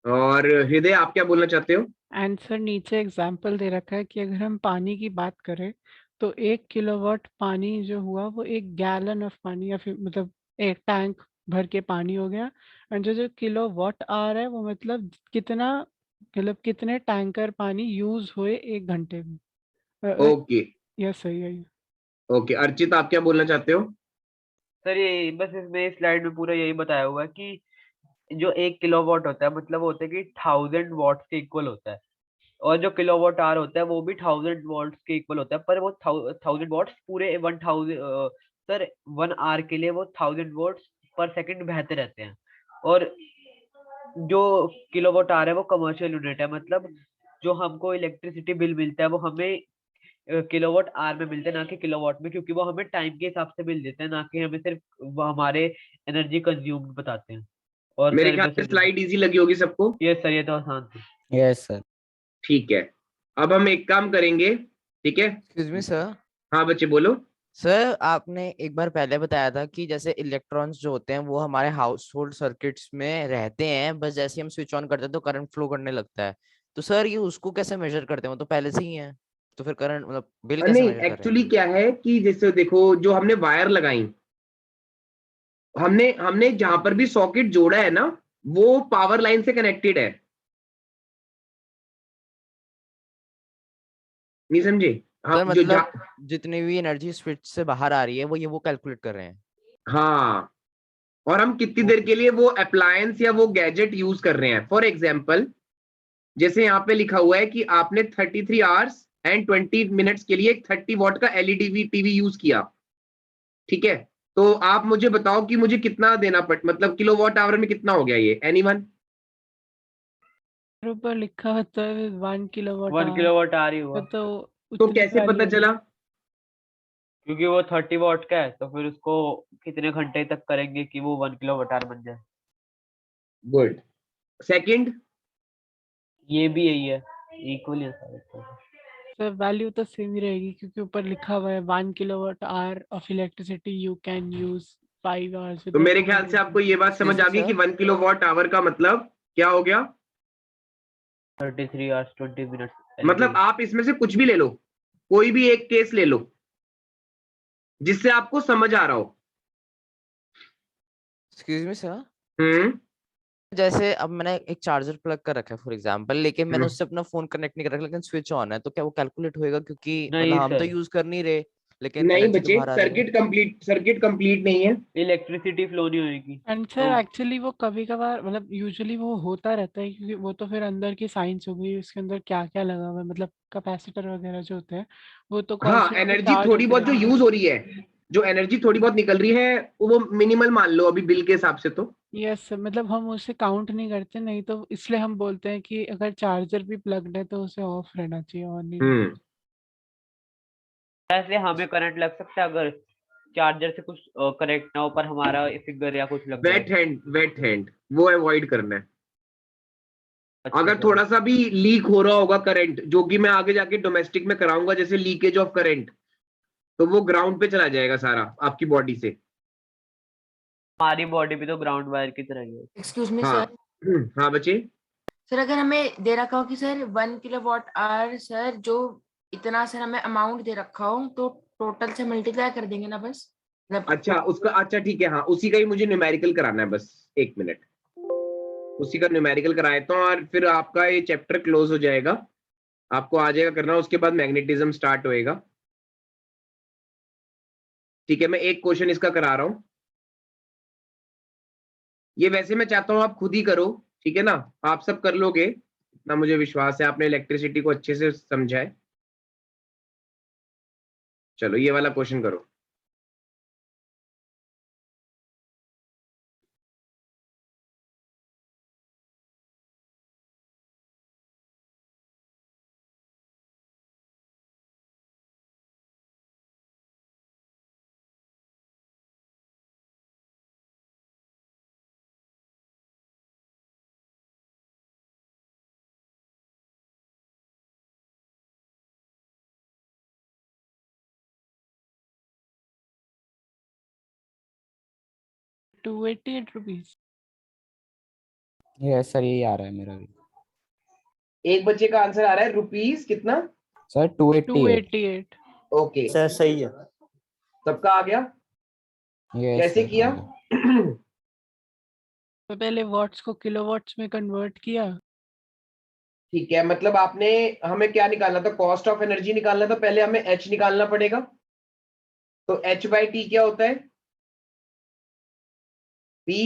और हृदय, आप क्या बोलना चाहते हो? आंसर नीचे एग्जाम्पल दे रखा है कि अगर हम पानी की बात करें तो 1 किलोवाट पानी जो हुआ वो 1 गैलन ऑफ पानी या फिर मतलब एक टैंक भर के पानी हो गया। एंड जो जो किलोवाट आवर है वो मतलब कितना, मतलब कितने टैंकर पानी यूज हुए 1 घंटे में। ओके, यस सही है। ओके। अर्चित, आप क्या बोलना चाहते हो? सर ये बस इसमें स्लाइड में पूरा यही बताया हुआ है कि जो 1 किलोवाट होता है मतलब वो होता है कि 1000 वॉट के इक्वल होता है। और जो किलोवाट आवर होता है वो भी 1000 वॉट्स के इक्वल होता है, पर वो 1000 वॉट्स पूरे 1000 सर 1 आवर के लिए वो 1000 वॉट्स पर सेकंड बहते रहते हैं। और जो किलोवाट आवर है वो कमर्शियल यूनिट है, मतलब जो हमको इलेक्ट्रिसिटी बिल मिलता है वो हमें किलोवाट आवर में मिलता है, ना कि किलोवाट में, क्योंकि वो हमें टाइम के हिसाब से बिल देते हैं, ना कि हमें सिर्फ वो हमारे एनर्जी कंज्यूम बताते हैं। और मेरे सर ख्याल बस से स्लाइड इजी लगी होगी सबको। ये सर ये तो आसान थी। Yes sir. ठीक है, अब हम एक काम करेंगे, ठीक है। Excuse me sir. हाँ बच्चे बोलो। सर आपने एक बार पहले बताया था कि जैसे इलेक्ट्रॉन्स जो होते हैं वो हमारे हाउस होल्ड सर्किट्स में रहते हैं, बस जैसे हम स्विच ऑन करते हैं तो करंट फ्लो करने लगता है। तो सर ये उसको कैसे मेजर करते हैं, वो तो पहले से ही है, तो फिर करंट मतलब बिल कैसे नहीं, मेजर कर रहे एक्चुअली हैं? क्या है कि जैसे देखो, जो हमने वायर लगाई, हमने हमने जहां पर भी सॉकेट जोड़ा है ना, वो पावर लाइन से कनेक्टेड है, नहीं समझे? सर हम जो मतलब जितनी भी एनर्जी स्विच से बाहर आ रही है वो कैलकुलेट कर रहे हैं। हाँ, और हम कितनी देर के लिए वो अप्लायंस या वो गैजेट यूज कर रहे हैं। फॉर एग्जाम्पल, जैसे यहाँ पे लिखा हुआ है कि आपने 33 आवर्स एंड 20 मिनट्स के लिए एक 30 वॉट का एलईडी टीवी यूज किया, ठीक है। तो आप मुझे बताओ कि मुझे कितना देना मतलब किलोवाट आवर में कितना हो गया ये, एनीवन? ऊपर लिखा होता है 1 किलोवाट 1 किलोवाट आवर ही हुआ, तो तो उतनी कैसे वाली पता होगी। चला? क्योंकि वो 30 वॉट का है, तो फिर उसको कितने घंटे तक करेंगे कि वो 1 किलोवाट आवर बन जाए। गुड। सेकंड, ये भी यही है, इक्वली है सारे। सर वैल्यू तो सेम ही रहेगी क्योंकि ऊपर लिखा हुआ है 1 kilowatt hour of electricity you can use 5 hours तो मेरे ख्याल से आपको ये बात समझ आ गई कि 1 किलोवाट आवर का मतलब क्या हो गया। 33 आवर्स 20 मिनट्स। मतलब आप इसमें से कुछ भी ले लो, कोई भी एक केस ले लो जिससे आपको समझ आ रहा हो। Excuse me sir. जैसे अब मैंने एक चार्जर प्लग कर रखा है फॉर एग्जांपल, लेकिन मैंने उससे अपना फोन कनेक्ट नहीं कर रखा, लेकिन स्विच ऑन है, तो क्या वो कैलकुलेट होएगा? क्योंकि मतलब नहीं हम तो सर, यूज कर नहीं रहे लेकिन नहीं एनर्जी तो बच्चे, बाहर आ रही है। सर्किट कंप्लीट नहीं है। इलेक्ट्रिसिटी फ्लो नहीं होगी। एंड सर एक्चुअली वो कभी कभार मतलब यूजुअली वो होता रहता है क्योंकि वो तो फिर अंदर की साइंस हो गई, उसके अंदर क्या क्या लगा हुआ है, मतलब कैपेसिटर वगैरह जो होते हैं वो तो हाँ, कॉन्स्टेंटली एनर्जी चार्ज थोड़ी होते बहुत जो रहेंगे। यूज हो रही है, जो एनर्जी थोड़ी बहुत निकल रही है वो मिनिमल मान लो अभी बिल के हिसाब से तो। यस मतलब हम उसे काउंट नहीं करते, नहीं तो इसलिए हम बोलते हैं कि अगर चार्जर भी प्लग्ड है तो उसे ऑफ रहना चाहिए, ऑन नहीं रहना। ऐसे हमें करंट लग सकता है अगर चार्जर से कुछ कनेक्ट ना हो, पर हमारा फिंगर या कुछ लग जाए। वेट हैंड वो अवॉइड करना है। अच्छा अगर सर। थोड़ा सा भी लीक हो रहा होगा करंट, जो कि मैं आगे जाके डोमेस्टिक में कराऊंगा, जैसे लीकेज ऑफ करंट, तो वो ग्राउंड पे चला जाएगा सारा आपकी बॉडी से। हमारी बॉडी भी तो ग्राउंड वायर की तरह ही है। एक्सक्यूज मी हाँ सर। हाँ बच्चे। सर अगर हमें दे रखा हो कि सर 1 किलोवाट आवर सर जो इतना सर हमें अमाउंट दे रखा हो तो टोटल से मल्टीप्लाई कर देंगे ना बस, मतलब अच्छा उसका, अच्छा ठीक है, हाँ उसी का ही मुझे न्यूमेरिकल कराना है, बस एक मिनट, उसी का न्यूमेरिकल करा देता हूँ और फिर आपका ये चैप्टर क्लोज हो जाएगा, आपको आ जाएगा करना, उसके बाद मैग्नेटिज्म स्टार्ट होएगा। ठीक है, मैं एक क्वेश्चन इसका करा रहा हूँ, ये वैसे मैं चाहता हूँ आप खुद ही करो, ठीक है ना, आप सब कर लोगे, इतना मुझे विश्वास है, आपने इलेक्ट्रिसिटी को अच्छे से समझा है। चलो ये वाला क्वेश्चन करो। ₹288। यस सर, यही आ रहा है मेरा भी। एक बच्चे का आंसर आ रहा है रुपीस कितना? सर 288। 288। ओके सर सही है। सबका आ गया? यस कैसे सर किया? तो पहले वॉट्स को किलोवाट्स में कन्वर्ट किया। ठीक है, मतलब आपने, हमें क्या निकालना था, कॉस्ट ऑफ एनर्जी निकालना था, पहले हमें एच निकालना पड़ेगा। तो एच बाई टी क्या होता है? पी।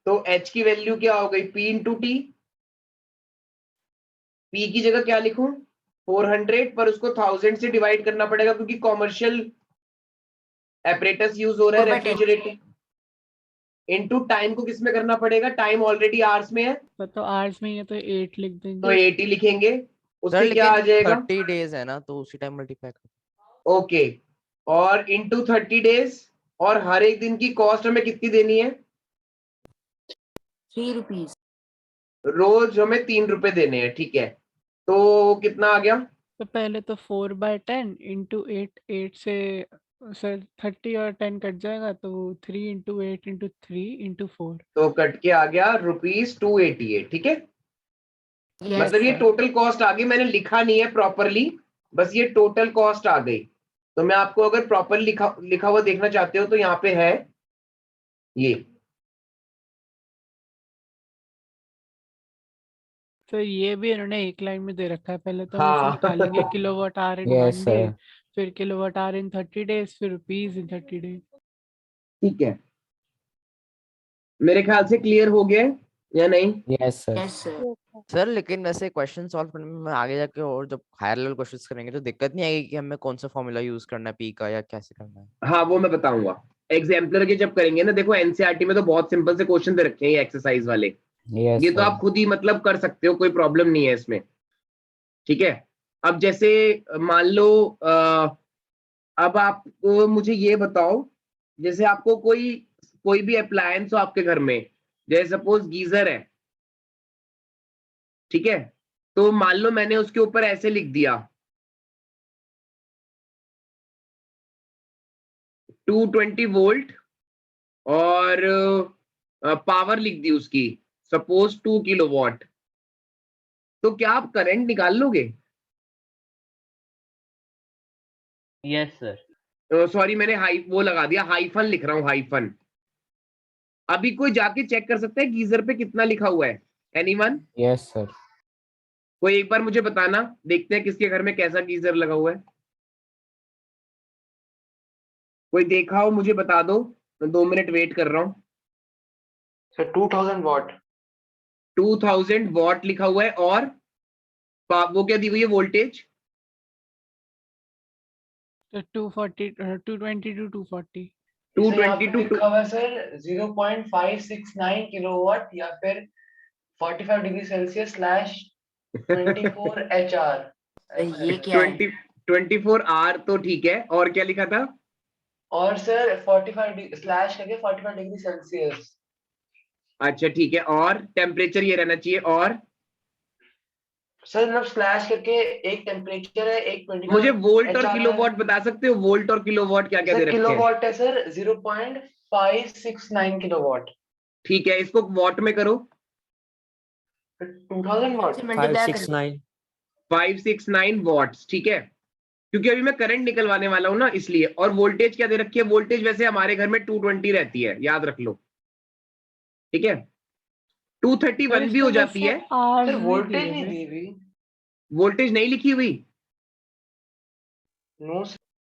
तो एच की वैल्यू क्या हो गई? P into T. P की जगह क्या लिखूं 400, पर उसको 1000 से डिवाइड करना पड़ेगा क्योंकि कॉमर्शियल एपरेटस यूज हो रहा है रेफ्रिजरेटर। इनटू टाइम को किस में करना पड़ेगा, टाइम ऑलरेडी आवर्स में है तो आवर्स में ही है तो 8 लिख तो देंगे। 8 ही लिखेंगे। सर उससे क्या आ लेकिन जाएगा 30 डेज है ना, तो उसी टाइम मल्टीप्लाई कर। ओके, और इनटू 30 डेज, और हर एक दिन की कॉस्ट हमें कितनी देनी है 3 रुपीज। रोज हमें 3 रुपए देने हैं, ठीक है। तो कितना आ गया तो पहले तो 4/10 इंटू 8, 8 से सर 30 और 10 कट जाएगा तो 3 इंटू 8 इंटू 3 इंटू 4। तो कट के आ गया ₹288, ठीक है। मतलब ये टोटल कॉस्ट आ गई, मैंने लिखा नहीं है प्रॉपरली, बस ये टोटल कॉस्ट आ गई। तो मैं आपको अगर प्रॉपर लिखा हुआ देखना चाहते हो तो यहाँ पे है ये। तो ये भी इन्होंने एक लाइन में दे रखा है, पहले तो हम हाँ। इसे निकालेंगे किलोवाट आवर इन Yes, 1 डे, sir. फिर किलोवाट आवर इन 30 डेज, फिर रुपीज इन 30 डेज। ठीक है, मेरे ख्याल से क्लियर हो गया है या नहीं? Yes sir. Yes sir. Sir लेकिन वैसे क्वेश्चन सॉल्व करने में आगे जाके और जब हायर लेवल क्वेश्चंस करेंगे तो दिक्कत नहीं आएगी कि हमें कौन सा फॉर्मूला यूज करना है पी का या कैसे करना है? हाँ वो मैं बताऊंगा एग्जाम्पलर के जब करेंगे ना। देखो एनसीईआरटी में तो बहुत सिंपल से क्वेश्चन दे रखे हैं ये एक्सरसाइज वाले, Yes, ये तो sir. आप खुद ही मतलब कर सकते हो, कोई प्रॉब्लम नहीं है इसमें, ठीक है। अब जैसे मान लो अब आप मुझे ये बताओ, जैसे आपको कोई भी अप्लायंस हो आपके घर में, जैसे सपोज गीजर है, ठीक है, तो मान लो मैंने उसके ऊपर ऐसे लिख दिया 220 वोल्ट और पावर लिख दी उसकी सपोज 2 किलोवाट, तो क्या आप करंट निकाल लोगे? Yes sir. सॉरी मैंने वो लगा दिया, हाइफन लिख रहा हूं, हाइफन। अभी कोई जाके चेक कर सकता है गीजर पे कितना लिखा हुआ है? एनीवन? Yes sir. कोई एक बार मुझे बताना, देखते हैं किसके घर में कैसा गीजर लगा हुआ है। कोई देखा हो मुझे बता दो, मैं 2 मिनट वेट कर रहा हूं। Sir 2000 what. 2000 वॉट लिखा हुआ है, और वो क्या दी हुई है वोल्टेज? 240 220 टू 240। 220 टू लिखा हुआ है सर 0.569 किलोवाट या फिर 45 डिग्री सेल्सियस स्लैश 24 HR। ये क्या है? 24 आर तो ठीक है, और क्या लिखा था? और सर 45 स्लैश करके 45 डिग्री सेल्सियस। अच्छा ठीक है, और टेम्परेचर ये रहना चाहिए, और सर मतलब स्लैश करके एक टेम्परेचर है, एक 25 मुझे वोल्ट और HR किलोवाट बता सकते हो? वोल्ट और किलोवाट क्या क्या दे सर रखे हैं? किलोवाट है सर 0.569 किलोवाट। ठीक है, इसको वॉट में करो। 2000 वॉट। 569 वॉट्स, ठीक है, क्योंकि अभी मैं करंट निकलवाने वाला हूं ना इसलिए। और वोल्टेज क्या दे रखी है? वोल्टेज वैसे हमारे घर में 220 रहती है, याद रख लो, ठीक है। 231 भी हो जाती है। सर वोल्टेज नहीं दी हुई। वोल्टेज नहीं लिखी हुई? नो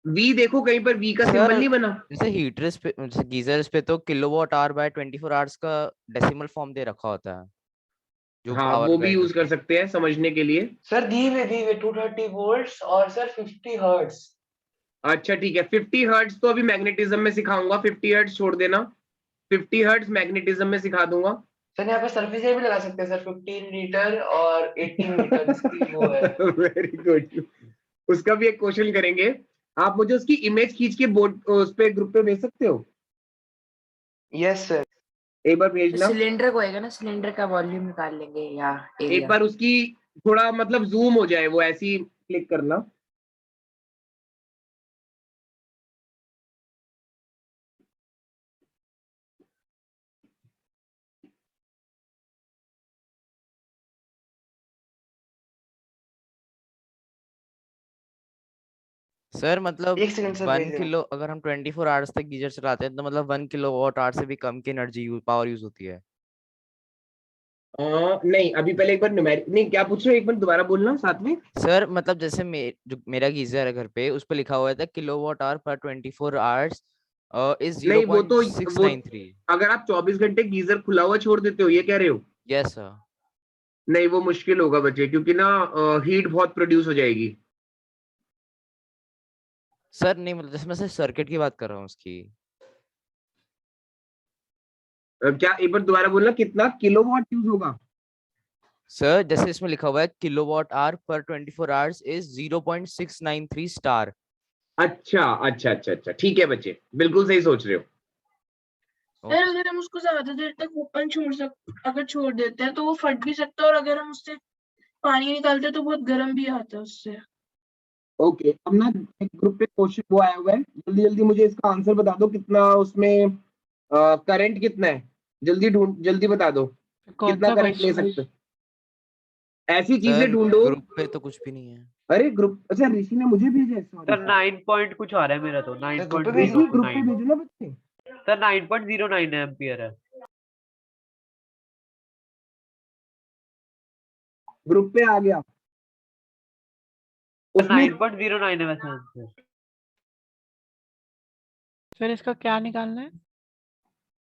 वी देखो कहीं पर, वी का सिंबल नहीं बना। जैसे हीटर्स पे, जैसे गीजर्स पे तो किलोवाट आवर बाय 24 आवर्स का डेसिमल फॉर्म दे रखा होता है, जो हाँ पावर वो भी यूज कर सकते हैं समझने के लिए। सर दी हुई 230 वोल्ट्स और सर 50 हर्ट्ज। अच्छा ठीक है, 50 हर्ट्ज तो अभी मैग्नेटिज्म में सिखाऊंगा, 50 हर्ट्ज छोड़ देना, 50 हर्ट्ज मैग्नेटिज्म में सिखा दूंगा। सर यहाँ पे सरफेस एरिया भी लगा सकते हैं सर, 15 लीटर और 18 लीटर इसकी वो है। वेरी गुड, उसका भी एक क्वेश्चन करेंगे। आप मुझे उसकी इमेज खींच के बोर्ड उस पे ग्रुप पे भेज सकते हो? Yes sir. एक बार भेजना। सिलेंडर को होएगा ना, सिलेंडर का वॉल्यूम निकाल लेंगे या एक एरिया। बार उसकी थोड़ा मतलब जूम हो जाए, वो ऐसी क्लिक करना। सर मतलब एक सेकंड सर 1 किलो, अगर हम 24 आवर्स तक गीजर चलाते हैं तो मतलब 1 किलोवाट आवर से भी कम की एनर्जी पावर यूज होती है। नहीं अभी पहले एक बार न्यूमेरिक नहीं, क्या पूछ रहे हो एक बार दोबारा बोलना साथ में। सर मतलब जैसे जो मेरा गीजर है घर पे, उस पे लिखा हुआ था किलोवाट आवर पर 24 आवर्स इज नहीं वो तो 0.693। अगर आप 24 घंटे गीजर खुला हुआ छोड़ देते हो, ये कह रहे हो? Yes sir. नहीं वो मुश्किल होगा बच्चे, क्योंकि ना हीट बहुत प्रोड्यूस हो जाएगी। सर नहीं मतलब जैसे मैं सिर्फ सर्किट की बात कर रहा हूँ उसकी। क्या एक बार दोबारा बोलना, कितना किलोवाट यूज होगा? सर जैसे इसमें लिखा हुआ है किलोवाट आवर पर 24 आवर्स इज 0.693 स्टार। अच्छा अच्छा अच्छा अच्छा, ठीक है बच्चे, बिल्कुल सही सोच रहे हो। सर अगर हम उसको ज्यादा देर तक ओपन अगर छोड़ देते हैं तो वो फट भी सकता है, और अगर हम उससे पानी निकालते हैं तो बहुत गर्म भी आता है उससे। ओके, अब ना एक ग्रुप पे क्वेश्चन वो आया हुआ है, जल्दी जल्दी मुझे इसका आंसर बता दो, कितना उसमें करंट कितना है, जल्दी बता दो, कौन कितना सा करंट ले क्वेश्चन? सकते हो? ऐसी चीजें सर ढूंढो। ग्रुप पे तो कुछ भी नहीं है। अरे ग्रुप, अच्छा ऋषि ने मुझे भेजा है, सॉरी सर 9 पॉइंट कुछ आ रहा है मेरा तो, ग्रुप पे भेजो ना बच्चे। सर 9.09 एम्पियर है। ग्रुप पे आ गया सर उसमें। 9.09 है वैसे आंसर। फिर इसका क्या निकालना है?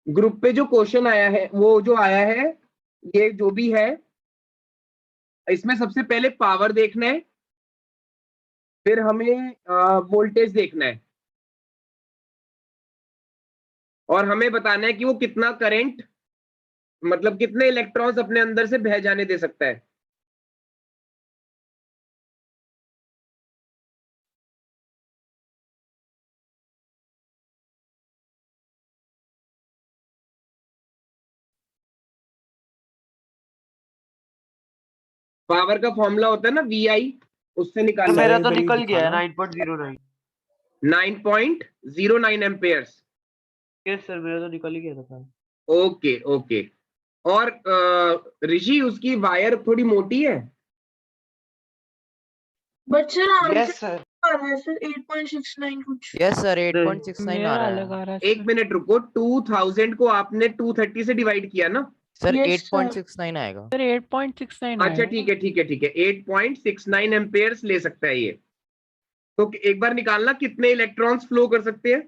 ग्रुप पे जो क्वेश्चन आया है, वो जो आया है, ये जो भी है, इसमें सबसे पहले पावर देखना है, फिर हमें वोल्टेज देखना है, और हमें बताना है कि वो कितना करंट, मतलब कितने इलेक्ट्रॉन्स अपने अंदर से बह जाने दे सकता है। पावर का फॉर्मूला होता है ना VI, उससे निकालना मेरा है। तो निकल गया है 9.09। 9.09 एम्पेयर्स। यस सर मेरा तो निकल ही गया था। Okay okay. और ऋषि उसकी वायर थोड़ी मोटी है। But sir yes answer sir. आ रहा है सर 8.69 कुछ। यस सर 8.69 आ मेरा रहा अलग है। आ रहा है एक सर। मिनट रुको, 2000 को आपने 230 से डिवाइड किया ना? Sir Yes, sir. 8.69 आएगा। सर 8.69 अच्छा आएगा। ठीक है ठीक है ठीक है, 8.69 एम्पेयर्स ले सकता है ये। तो एक बार निकालना कितने इलेक्ट्रॉन्स फ्लो कर सकते हैं।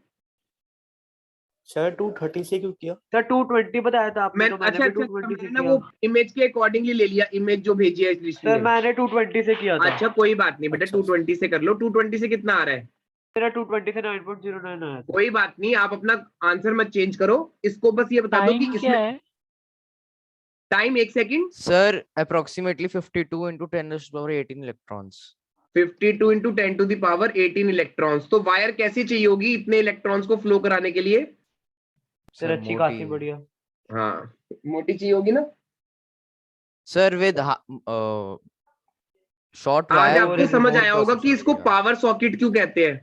सर 230 से क्यों किया? सर 220 बताया था आपने, तो मैंने अच्छा भी अच्छा 220 से मैंने ना किया। वो इमेज के अकॉर्डिंगली ले लिया, इमेज जो भेजी है ऋषि सर ने। मैंने 220 से किया था। अच्छा कोई बात नहीं बेटा, अच्छा। 220 से कर लो। 220 से कितना आ रहा है? मेरा 220 से 9.09 आया था। कोई बात नहीं, आप अपना आंसर मत चेंज करो, इसको बस ये बता दो कि टाइम क्या इसमें है? Time 1 second. Sir approximately 52 into 10⁻18 electrons. 52 into 10 to the power 18 electrons. तो वायर कैसी चाहिए होगी इतने इलेक्ट्रॉन्स को फ्लो कराने के लिए? सर सर अच्छी मोटी। खासी बढ़िया। हाँ मोटी चाहिए होगी ना। सर विद शॉर्ट आज वायर आपको विद समझ मोर आया होगा क्रॉस कि इसको सेक्शन। पावर सॉकेट क्यों कहते हैं।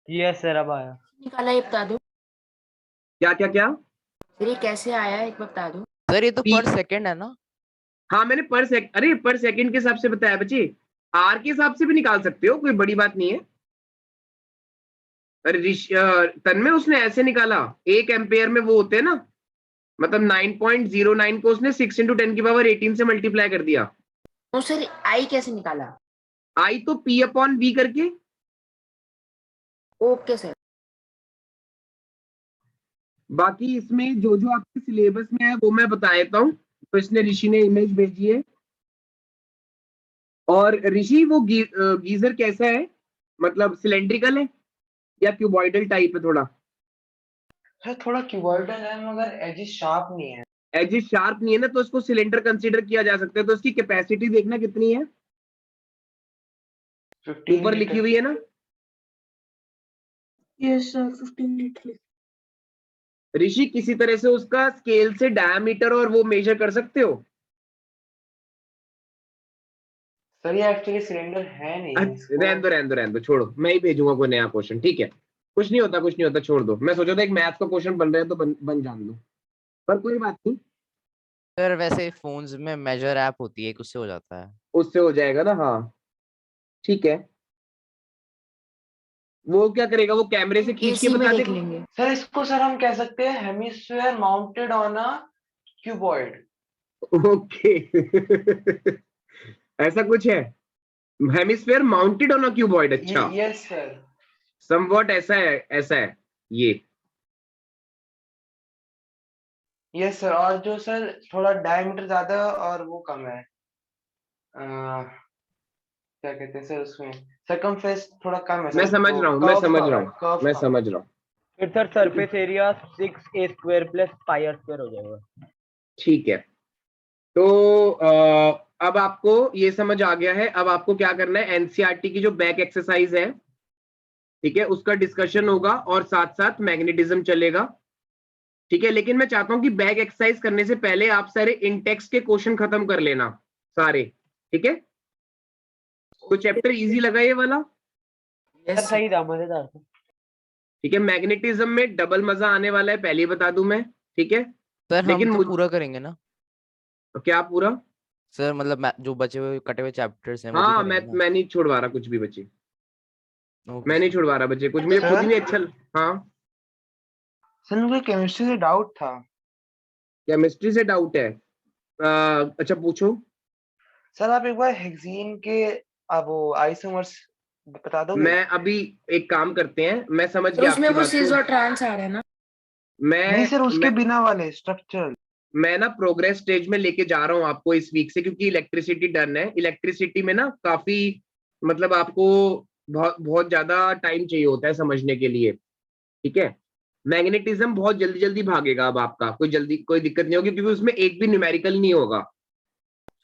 यस सर अब आया। निकाला ये बता दो। क्या क्या क्या? फिर ये कैसे आया एक बार बता दो। सर ये तो P- पर सेकंड है ना? हाँ मैंने अरे पर सेकंड के हिसाब से बताया बच्चे, आर के हिसाब से भी निकाल सकते हो, कोई बड़ी बात नहीं है। अरे तन्मय उसने ऐसे निकाला, 1 एम्पेयर में वो होते हैं ना, मतलब 9.09 को उसने 6 into 10 की पावर 18 से मल्टीप्लाई कर दिया। तो सर आई कैसे निकाला? आई तो P/V करके। Okay sir. बाकी इसमें जो जो आपके सिलेबस में है वो मैं बता देता हूँ। तो इसने ऋषि ने इमेज भेजी है। और ऋषि वो गीजर कैसा है, मतलब सिलेंड्रिकल है या क्यूबॉइडल टाइप है थोड़ा? सर थोड़ा क्यूबॉइडल है मगर एजेस शार्प नहीं है। एजेस शार्प नहीं है ना, तो इसको सिलेंडर कंसीडर किया जा सकता है। तो इसकी कैपेसिटी देखना कितनी है, 15 ऊपर लिखी हुई है ना। Yes, sir. 15 लीटर। ऋषि किसी तरह से उसका स्केल से डायमीटर और वो मेजर कर सकते हो? सर ये एक्चुअली सिलेंडर है नहीं। रहने दो छोड़ो, मैं ही भेजूंगा कोई नया क्वेश्चन, ठीक है। कुछ नहीं होता छोड़ दो। मैं सोचा था एक मैथ का क्वेश्चन बन रहा है तो बन जान दो, पर कोई बात नहीं। सर वैसे फोन्स में मेजर ऐप होती है, उससे हो जाता है। उससे हो जाएगा ना, हाँ ठीक है। वो क्या करेगा, वो कैमरे से खींच के एसी में बता देख देगा। लेंगे। सर इसको सर हम कह सकते हैं hemisphere mounted on a cuboid. Okay ऐसा कुछ है, hemisphere mounted on a cuboid. अच्छा यस सर। समवॉट ऐसा है ये। यस सर, और जो सर थोड़ा डायमीटर ज्यादा और वो कम है, क्या कहते हैं सर उसमें, सरकमफ्रेंस थोड़ा कम है मैं सर, समझ वो रहा हूँ, मैं कर्व समझ था, रहा हूँ, कर्व मैं था। समझ रहा हूँ। फिर sir surface area 6a² plus πr² हो जाएगा। ठीक है, तो अब आपको ये समझ आ गया है। अब आपको क्या करना है, एनसीईआरटी की जो बैक एक्सरसाइज है, ठीक है, उसका डिस्कशन होगा और साथ साथ मैग्नेटिज्म चलेगा, ठीक है। लेकिन मैं चाहता हूं कि बैक एक्सरसाइज करने से पहले आप सारे इंटेक्स के क्वेश्चन खत्म कर लेना सारे, ठीक है। तो चैप्टर इजी लगा ये वाला? सर सही था, मजेदार था। ठीक है, मैग्नेटिज्म में डबल मजा आने वाला है, पहले ही बता दूं मैं, ठीक है। सर हम लेकिन तो पूरा करेंगे ना क्या पूरा? सर, मतलब जो बचे हुए कटे हुए चैप्टर्स हैं वो भी हाँ, करेंगे ना? मैं नहीं छोड़वा रहा कुछ भी बचे, ओके मैं नहीं सर। छुड़वा रहा बच्चे कुछ, मुझे खुद ही नहीं अच्छा। हाँ, सर मुझे केमिस्ट्री से डाउट था। केमिस्ट्री से डाउट है? अच्छा पूछो। सर आप एक बार हेक्सीन के अब वो आइसोमर्स बता दोगे? मैं अभी एक काम करते हैं, मैं समझ तो गया उसमें आपकी वो बात सिस को। और ट्रांस आ रहे हैं ना? नहीं सर, उसके मैं बिना वाले स्ट्रक्चरल। मैं ना प्रोग्रेस स्टेज में लेके जा रहा हूँ आपको इस वीक से, क्योंकि इलेक्ट्रिसिटी डन है। इलेक्ट्रिसिटी में ना काफी, मतलब आपको बहुत बहुत ज्यादा टाइम चाहिए होता है समझने के लिए, ठीक है। मैग्नेटिज्म बहुत जल्दी जल्दी भागेगा अब आपका, कोई दिक्कत नहीं होगी, क्योंकि उसमें एक भी न्यूमेरिकल नहीं होगा।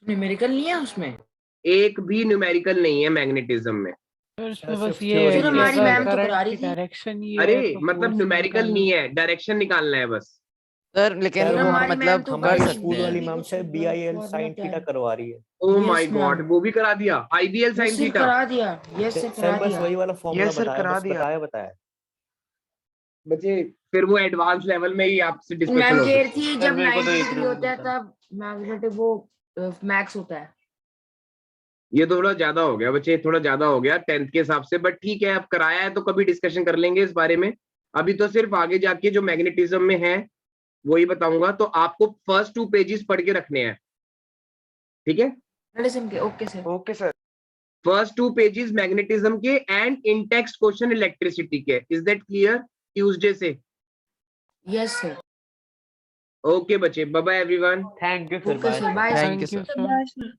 न्यूमेरिकल नहीं है उसमें? एक भी न्यूमेरिकल नहीं है मैग्नेटिज्म में। सर इसमें बस सिर्फ ये थ्योरी है सर कि हमारी अगर मैम तो करा करंट रही की थी। डायरेक्शन ये अरे है तो मतलब फोर्स न्यूमेरिकल निकालना नहीं है, डायरेक्शन निकालना है बस। सर लेकिन सर सर वो हम हमारी मैम मतलब तो कर हमारी करी सकते स्कूल वाली हैं। मैम से BIL फॉर्मूला sin क्या थीटा है? करवा रही है। Oh yes my god, ma'am, वो भी करा दिया, IBL yes sine sir theta. करा दिया, यस सर सर करा बस दिया। वही वाला फॉर्मूला यस सर बताया, करा बस दिया। बताया। बच्चे फिर वो एडवांस लेवल में ही आपसे डिस्कशन मैम हो कह रही सकती है। थी सर जब मेरे को तो 90 एक डिग्री रूम होता है मिलता है। तब मैग्नेटिक वो मैक्स होता है। ये तो थोड़ा ज्यादा हो गया बच्चे, थोड़ा ज्यादा हो गया 10th के हिसाब से, बट ठीक है, अब कराया है तो कभी डिस्कशन कर लेंगे इस बारे में। अभी तो सिर्फ आगे जाके जो मैग्नेटिज्म में है वही बताऊंगा, तो आपको फर्स्ट 2 पेजेस पढ़ के रखने हैं, ठीक है। मैग्नेटिज्म के, okay sir. Okay sir. First 2 pages magnetism के and in text question electricity के, इज दैट क्लियर? ट्यूसडे से। Yes sir. ओके बच्चे, bye bye everyone. Thank you sir, okay bye sir, sir. Bye thank you sir. Sir. Bye sir.